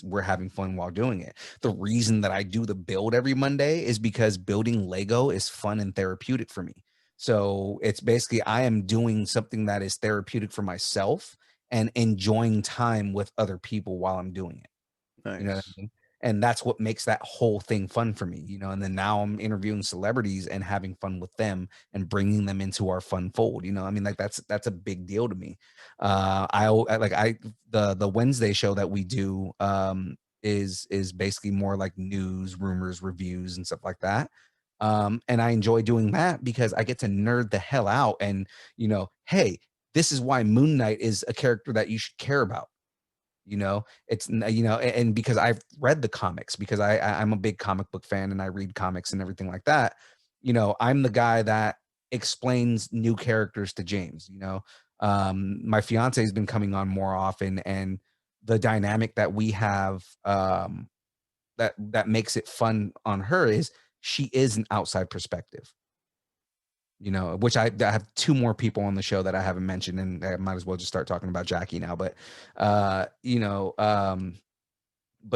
we're having fun while doing it. The reason that I do the build every Monday is because building Lego is fun and therapeutic for me. So it's basically, I am doing something that is therapeutic for myself and enjoying time with other people while I'm doing it. Nice. You know what I mean? And that's what makes that whole thing fun for me, and then now I'm interviewing celebrities and having fun with them and bringing them into our fun fold. I mean, like that's a big deal to me. The Wednesday show that we do is basically more like news, rumors, reviews, and stuff like that. And I enjoy doing that because I get to nerd the hell out and, hey, this is why Moon Knight is a character that you should care about. It's, and because I've read the comics, because I'm a big comic book fan and I read comics and everything like that. I'm the guy that explains new characters to James. My fiance has been coming on more often, and the dynamic that we have that makes it fun on her is she is an outside perspective. Which I have two more people on the show that I haven't mentioned, and I might as well just start talking about Jackie now. But, but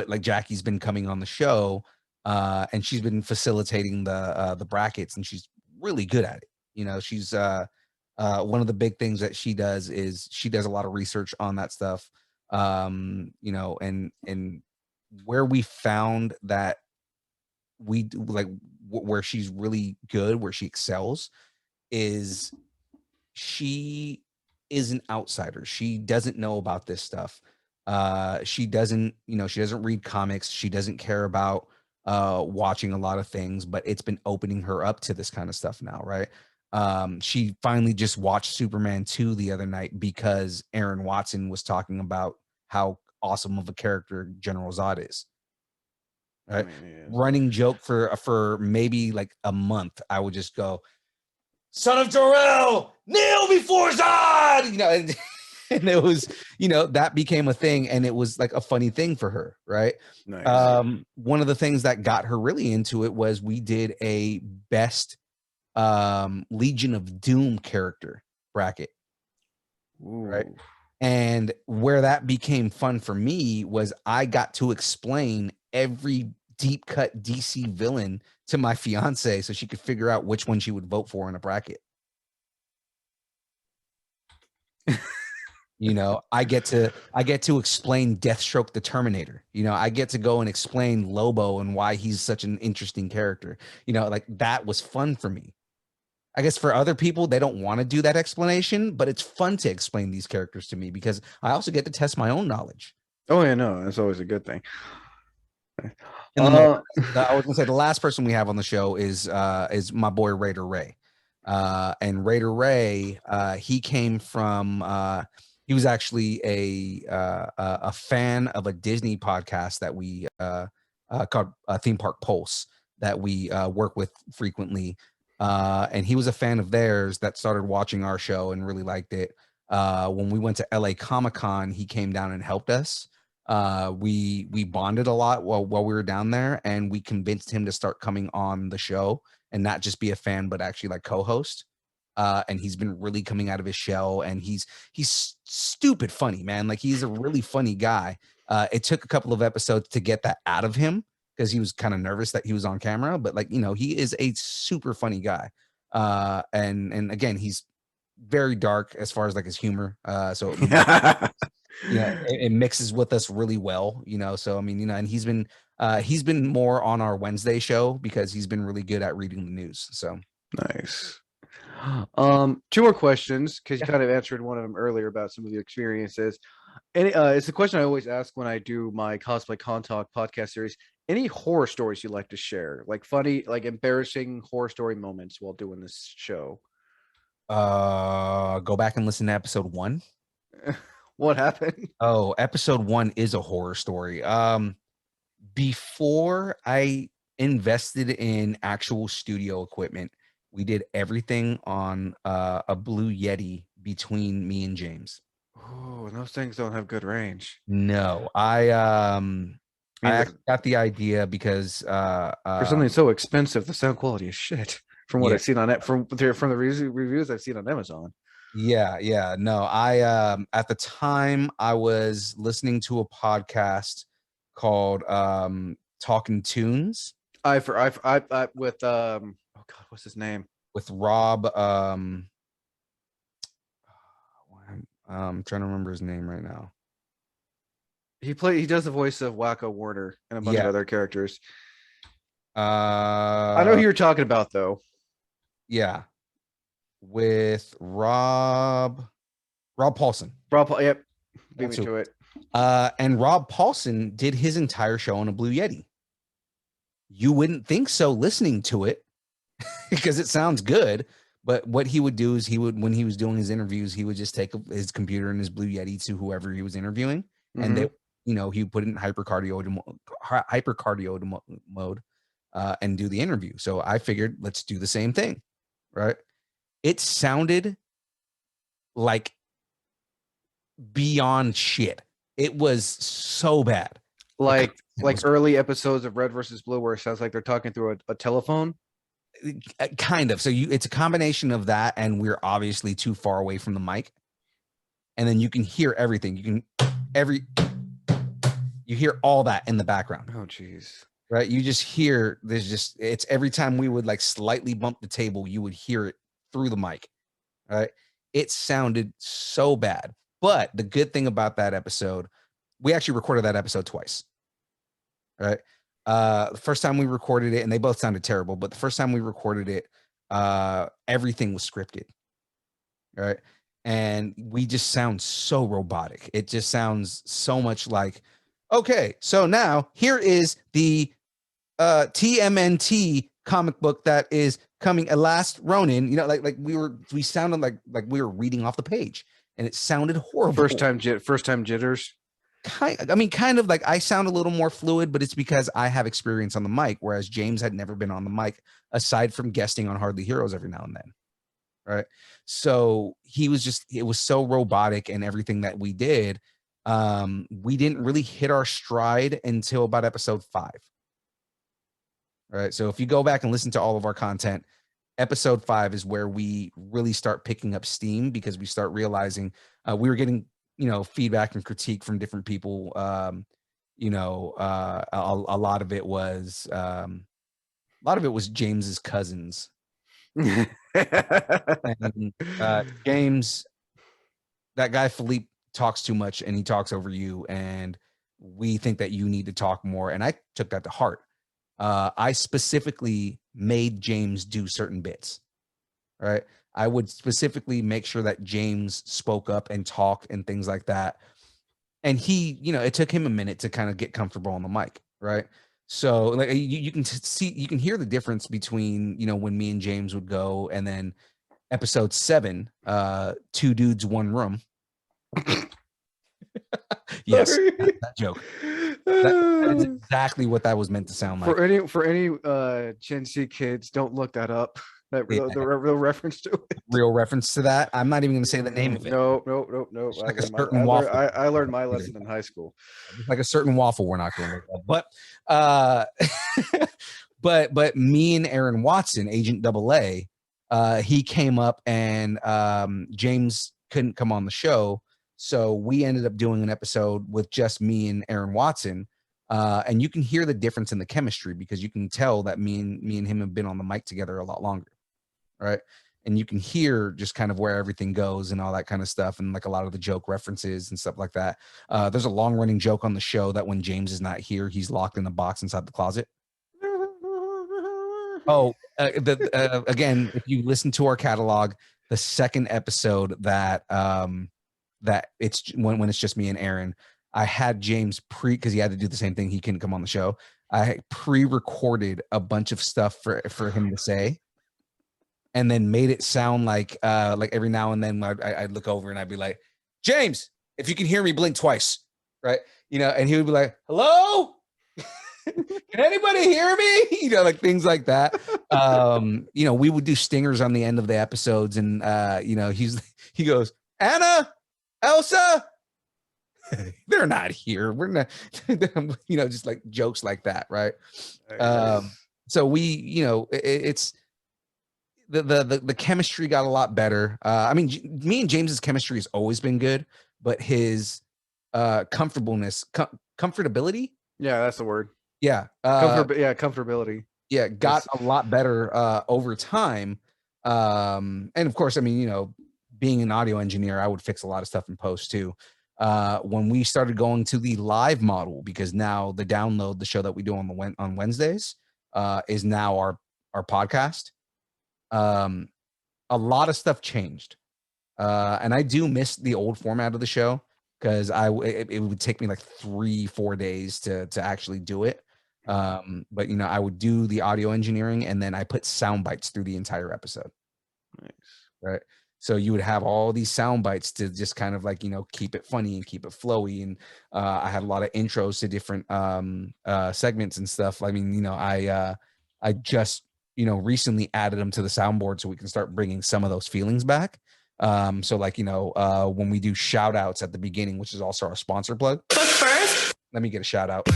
like Jackie's been coming on the show, and she's been facilitating the brackets, and she's really good at it. She's one of the big things that she does is she does a lot of research on that stuff. And where we found that we do, like where she's really good, where she excels, is she is an outsider. She doesn't know about this stuff. She doesn't read comics. She doesn't care about watching a lot of things, but it's been opening her up to this kind of stuff now, right? She finally just watched Superman 2 the other night because Aaron Watson was talking about how awesome of a character General Zod is. Right? Running joke for maybe like a month, I would just go, "Son of Jor-El, kneel before Zod," and it was, that became a thing, and it was like a funny thing for her, right? Nice. One of the things that got her really into it was we did a best Legion of Doom character bracket, right? Ooh. And where that became fun for me was I got to explain every deep cut DC villain to my fiance so she could figure out which one she would vote for in a bracket. I get to explain Deathstroke the Terminator. I get to go and explain Lobo and why he's such an interesting character. Like that was fun for me. I guess for other people, they don't want to do that explanation, but it's fun to explain these characters to me because I also get to test my own knowledge. Oh yeah, no, that's always a good thing. And I was gonna say the last person we have on the show is my boy Raider Ray, and Raider Ray, he came from he was actually a fan of a Disney podcast that we called Theme Park Pulse that we work with frequently. And he was a fan of theirs that started watching our show and really liked it. When we went to LA Comic-Con, he came down and helped us. We bonded a lot while we were down there, and we convinced him to start coming on the show and not just be a fan, but actually like co-host. And he's been really coming out of his shell, and he's stupid funny, man. Like he's a really funny guy. It took a couple of episodes to get that out of him, because he was kind of nervous that he was on camera, but he is a super funny guy. And again, he's very dark as far as like his humor. So it mixes with us really well, so I mean, and he's been more on our Wednesday show because he's been really good at reading the news. So nice. Two more questions, because you kind of answered one of them earlier about some of the experiences. And it's a question I always ask when I do my Cosplay Con Talk podcast series. Any horror stories you'd like to share, like funny, like embarrassing horror story moments while doing this show? Go back and listen to episode 1. What happened? Oh, episode 1 is a horror story. Before I invested in actual studio equipment, we did everything on a Blue Yeti between me and James. Oh, those things don't have good range. No, I actually got the idea because for something so expensive, the sound quality is shit. From what I've seen on it, from the reviews I've seen on Amazon. Yeah. No, I at the time I was listening to a podcast called Talking Tunes. I with oh god, what's his name? With Rob. I'm trying to remember his name right now. He does the voice of Wacko Warner and a bunch of other characters. I know who you're talking about though. Yeah. With Rob Paulson. Yep. Beat me to it. And Rob Paulson did his entire show on a Blue Yeti. You wouldn't think so listening to it because it sounds good. But what he would do is when he was doing his interviews, he would just take his computer and his Blue Yeti to whoever he was interviewing. And they, he would put it in hypercardio mode and do the interview. So I figured, let's do the same thing. Right. It sounded like beyond shit. It was so bad. Like early episodes of Red versus Blue, where it sounds like they're talking through a telephone. Kind of. So it's a combination of that, and we're obviously too far away from the mic. And then you can hear everything. You hear all that in the background. Oh, geez. Right. You just hear it's every time we would like slightly bump the table, you would hear it through the mic. Right. It sounded so bad. But the good thing about that episode, we actually recorded that episode twice. Right. The first time we recorded it, and they both sounded terrible, but the first time we recorded it, everything was scripted. Right. And we just sound so robotic. It just sounds so much like, okay, so now here is the TMNT comic book that is coming at last Ronin, you know, like we sounded like we were reading off the page, and it sounded horrible. First time jitters. Kind of like I sound a little more fluid, but it's because I have experience on the mic, whereas James had never been on the mic aside from guesting on Hardly Heroes every now and then. Right. So it was so robotic, and everything that we did, we didn't really hit our stride until about episode 5. All right. So if you go back and listen to all of our content, episode 5 is where we really start picking up steam, because we start realizing we were getting, feedback and critique from different people. A lot of it was James's cousins. And, James, that guy Philippe talks too much, and he talks over you, and we think that you need to talk more. And I took that to heart. I specifically made James do certain bits. All right. I would specifically make sure that James spoke up and talked and things like that. And he, it took him a minute to kind of get comfortable on the mic. Right. So like you can hear the difference between, when me and James would go, and then episode 7, 2 dudes, 1 room. Yes, that joke. That is exactly what that was meant to sound like. For any Gen Z kids, don't look that up. The real reference to it. Real reference to that. I'm not even going to say the name of it. No. Like a certain waffle. I learned my lesson in high school. It's like a certain waffle. We're not going to look up. But me and Aaron Watson, Agent AA, he came up, and James couldn't come on the show. So we ended up doing an episode with just me and Aaron Watson. And you can hear the difference in the chemistry, because you can tell that me and him have been on the mic together a lot longer. Right. And you can hear just kind of where everything goes and all that kind of stuff. And like a lot of the joke references and stuff like that. There's a long running joke on the show that when James is not here, he's locked in the box inside the closet. Again, if you listen to our catalog, the second episode that it's when it's just me and Aaron, I had James because he had to do the same thing. He couldn't come on the show. I pre-recorded a bunch of stuff for him to say, and then made it sound like every now and then I'd look over and I'd be like, James, if you can hear me, blink twice. Right. And he would be like, hello? Can anybody hear me? Like things like that. We would do stingers on the end of the episodes, and he goes, Anna, Elsa, they're not here. We're not, just like jokes like that, right? So we, it's the chemistry got a lot better. Me and James's chemistry has always been good, but his comfortability. Yeah, that's the word. Yeah, comfortability. Yeah, got a lot better over time. And of course, being an audio engineer, I would fix a lot of stuff in post too. When we started going to the live model, because now the download, the show that we do on Wednesdays, is now our podcast. A lot of stuff changed, and I do miss the old format of the show, because it would take me like 3-4 days to actually do it. But I would do the audio engineering, and then I put sound bites through the entire episode. Nice. Right. So you would have all these sound bites to just kind of like, keep it funny and keep it flowy. And I had a lot of intros to different segments and stuff. I just, recently added them to the soundboard so we can start bringing some of those feelings back. So like, when we do shout outs at the beginning, which is also our sponsor plug. But first, let me get a shout out.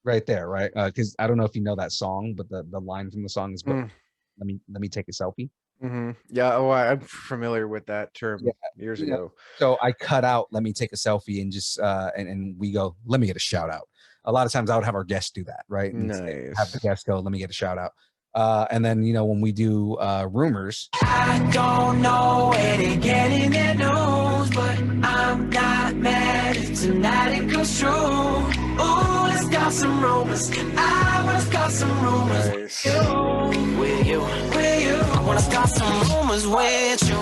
Right there, right? Because I don't know if you know that song, but the line from the song is let me take a selfie. Mm-hmm. Yeah. Oh, I'm familiar with that term years ago. So I cut out, let me take a selfie, and just and we go, let me get a shout out. A lot of times I would have our guests do that, right? And nice. Have the guests go, let me get a shout out. And then, when we do rumors. I don't know where they getting their news, but I'm not mad if tonight it comes true. Ooh, let's got some rumors. I wanna start some rumors. Nice. With you. I wanna start some rumors with you.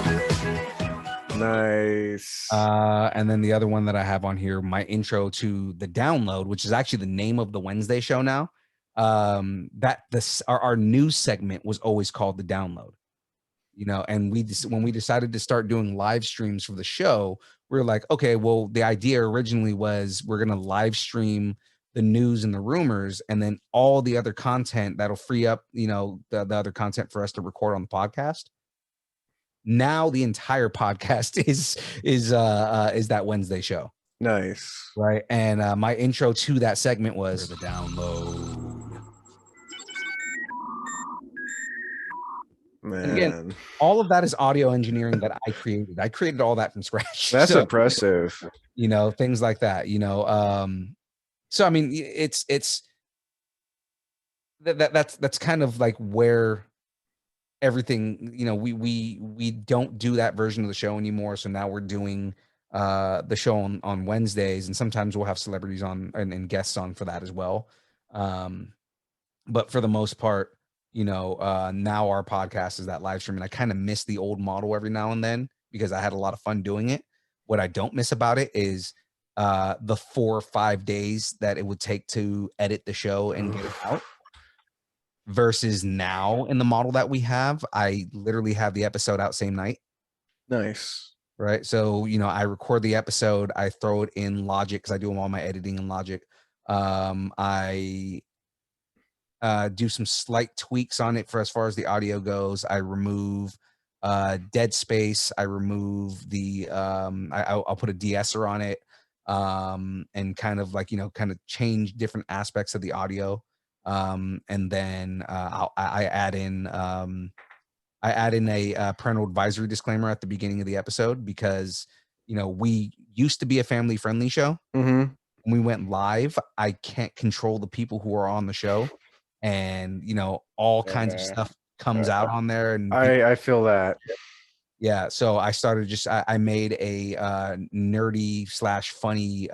Nice. And then the other one that I have on here, my intro to the download, which is actually the name of the Wednesday show now. that our news segment was always called The Download. And when we decided to start doing live streams for the show, we were like, okay, well, the idea originally was we're going to live stream the news and the rumors, and then all the other content that'll free up, the other content for us to record on the podcast. Now the entire podcast is that Wednesday show. Nice. Right. And my intro to that segment was The Download. Man, And again, all of that is audio engineering that I created. I created all that from scratch. that's So, impressive. things like that, so I mean, it's that's kind of like where everything, we don't do that version of the show anymore. So now we're doing the show on Wednesdays, and sometimes we'll have celebrities on and guests on for that as well. But for the most part, now our podcast is that live stream, and I kind of miss the old model every now and then because I had a lot of fun doing it. What I don't miss about it is the 4 or 5 days that it would take to edit the show and get it out versus now in the model that we have. I literally have the episode out same night. Nice. Right. So, I record the episode, I throw it in Logic because I do all my editing in Logic. I do some slight tweaks on it for as far as the audio goes. I remove dead space. I remove the I'll put a de-esser on it, and kind of like kind of change different aspects of the audio, and then I add in a parental advisory disclaimer at the beginning of the episode because we used to be a family friendly show. Mm-hmm. When we went live, I can't control the people who are on the show, and all kinds of stuff comes out on there, and I feel that. yeah. So I started I made a nerdy / funny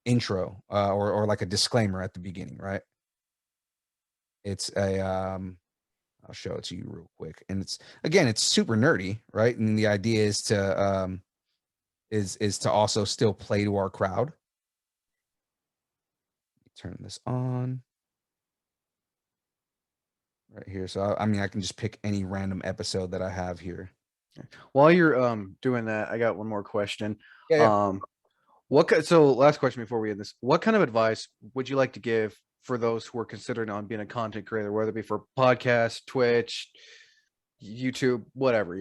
intro or like a disclaimer at the beginning, right? It's a I'll show it to you real quick, and it's super nerdy, right? And the idea is to also still play to our crowd. Turn this on right here. So I mean, I can just pick any random episode that I have here. While you're doing that, I got one more question. Yeah. So last question before we end this, what kind of advice would you like to give for those who are considering on being a content creator, whether it be for podcast, Twitch, YouTube, whatever,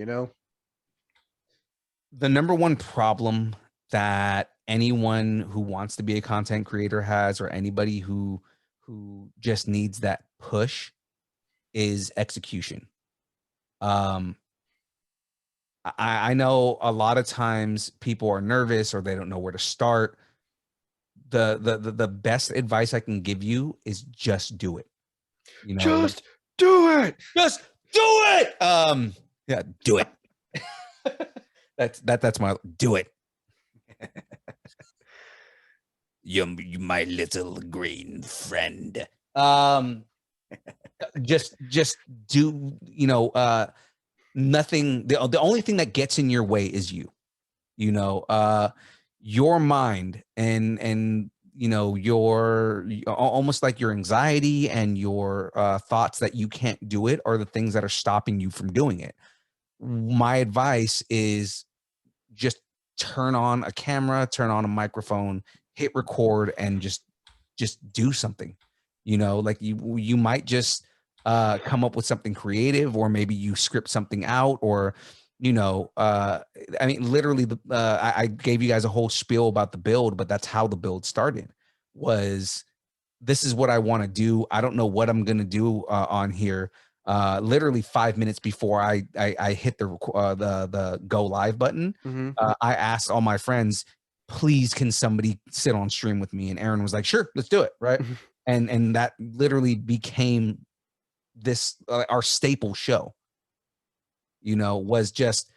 The number one problem that anyone who wants to be a content creator has, or anybody who just needs that push, is execution. I know a lot of times people are nervous or they don't know where to start. The best advice I can give you is just do it. Just do it. Just do it. Yeah, do it. That's my do it. You my little green friend. Just do, nothing. The only thing that gets in your way is you. Your mind and your almost like your anxiety and your thoughts that you can't do it are the things that are stopping you from doing it. My advice is just turn on a camera, turn on a microphone, hit record, and just do something. Like you might just come up with something creative, or maybe you script something out, or I mean, literally, I gave you guys a whole spiel about the build, but that's how the build started. This is what I want to do. I don't know what I'm gonna do on here. Literally 5 minutes before I hit the go live button, I asked all my friends, please, can somebody sit on stream with me? And Aaron was like, sure, let's do it, right? And that literally became this our staple show. Was just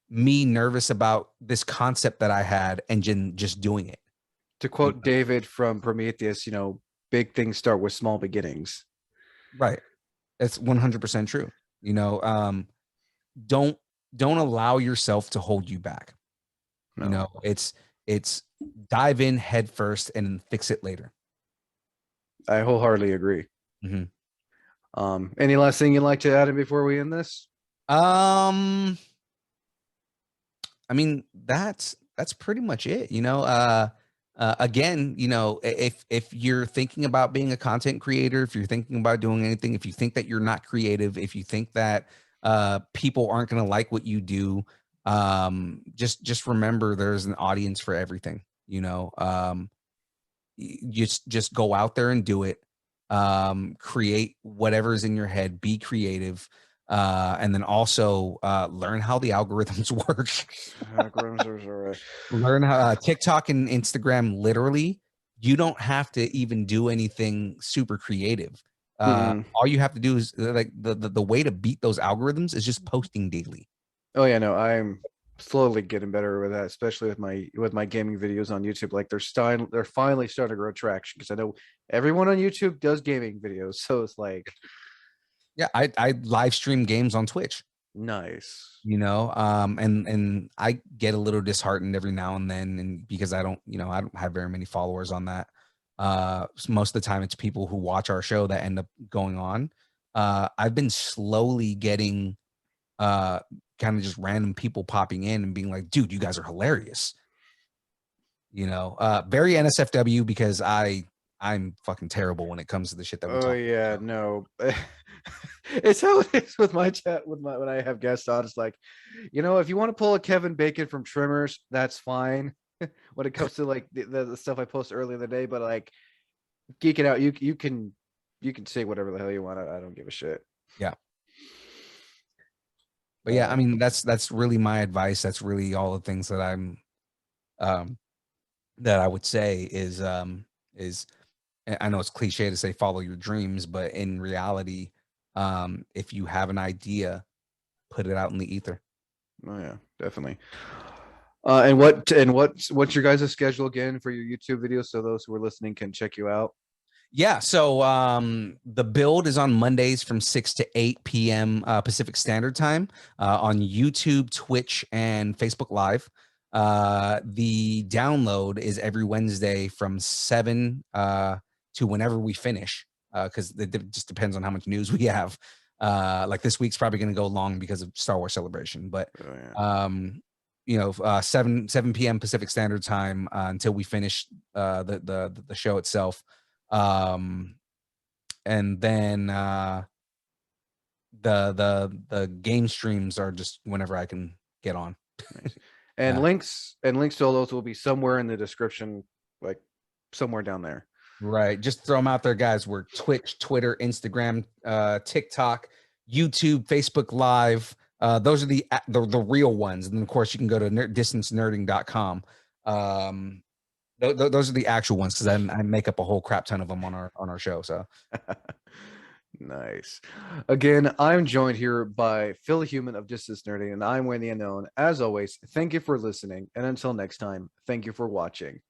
me nervous about this concept that I had and just doing it. To quote David from Prometheus, big things start with small beginnings. Right. That's 100% true. Don't allow yourself to hold you back. No. It's dive in head first and fix it later. I wholeheartedly agree. Mhm. Any last thing you'd like to add in before we end this? I mean, that's pretty much it. Again, if you're thinking about being a content creator, if you're thinking about doing anything, if you think that you're not creative, if you think that people aren't going to like what you do, just remember there's an audience for everything. Just go out there and do it. Create whatever's in your head, be creative, and then also learn how the algorithms work. Learn how TikTok and Instagram, literally, you don't have to even do anything super creative. All you have to do is like the way to beat those algorithms is just posting daily. Oh yeah, no, I'm slowly getting better with that, especially with my gaming videos on YouTube. Like they're finally starting to grow traction because I know everyone on YouTube does gaming videos, so it's like, yeah, I live stream games on Twitch. Nice. And I get a little disheartened every now and then, and because I don't have very many followers on that. Most of the time it's people who watch our show that end up going on. I've been slowly getting kind of just random people popping in and being like, dude, you guys are hilarious. Very NSFW because I'm fucking terrible when it comes to the shit that we talk yeah, about. no. It's how it is with my chat when I have guests on. It's like, if you want to pull a Kevin Bacon from Trimmers, that's fine. When it comes to like the stuff I post earlier in the day, but like geeking out, you can say whatever the hell you want. I don't give a shit. Yeah. But yeah, I mean, that's really my advice. That's really all the things that I'm that I would say is I know it's cliche to say follow your dreams, but in reality, if you have an idea, put it out in the ether. Oh yeah, definitely. And what's your guys' schedule again for your YouTube videos so those who are listening can check you out? Yeah, so the build is on Mondays from 6 to 8 p.m. Pacific Standard Time on YouTube, Twitch, and Facebook Live. The download is every Wednesday from 7 to whenever we finish, because it just depends on how much news we have. Like this week's probably going to go long because of Star Wars Celebration, but 7 p.m. Pacific Standard Time until we finish the show itself. And then the game streams are just whenever I can get on. And Yeah. links to all those will be somewhere in the description, like somewhere down there. Right. Just throw them out there, guys. We're Twitch, Twitter, Instagram, TikTok, YouTube, Facebook Live. Those are the real ones. And then, of course, you can go to distancenerding.com. Those are the actual ones because I make up a whole crap ton of them on our show. So nice. Again, I'm joined here by Phil Human of Distance Nerding, and I'm Wayne the Unknown. As always, thank you for listening, and until next time, thank you for watching.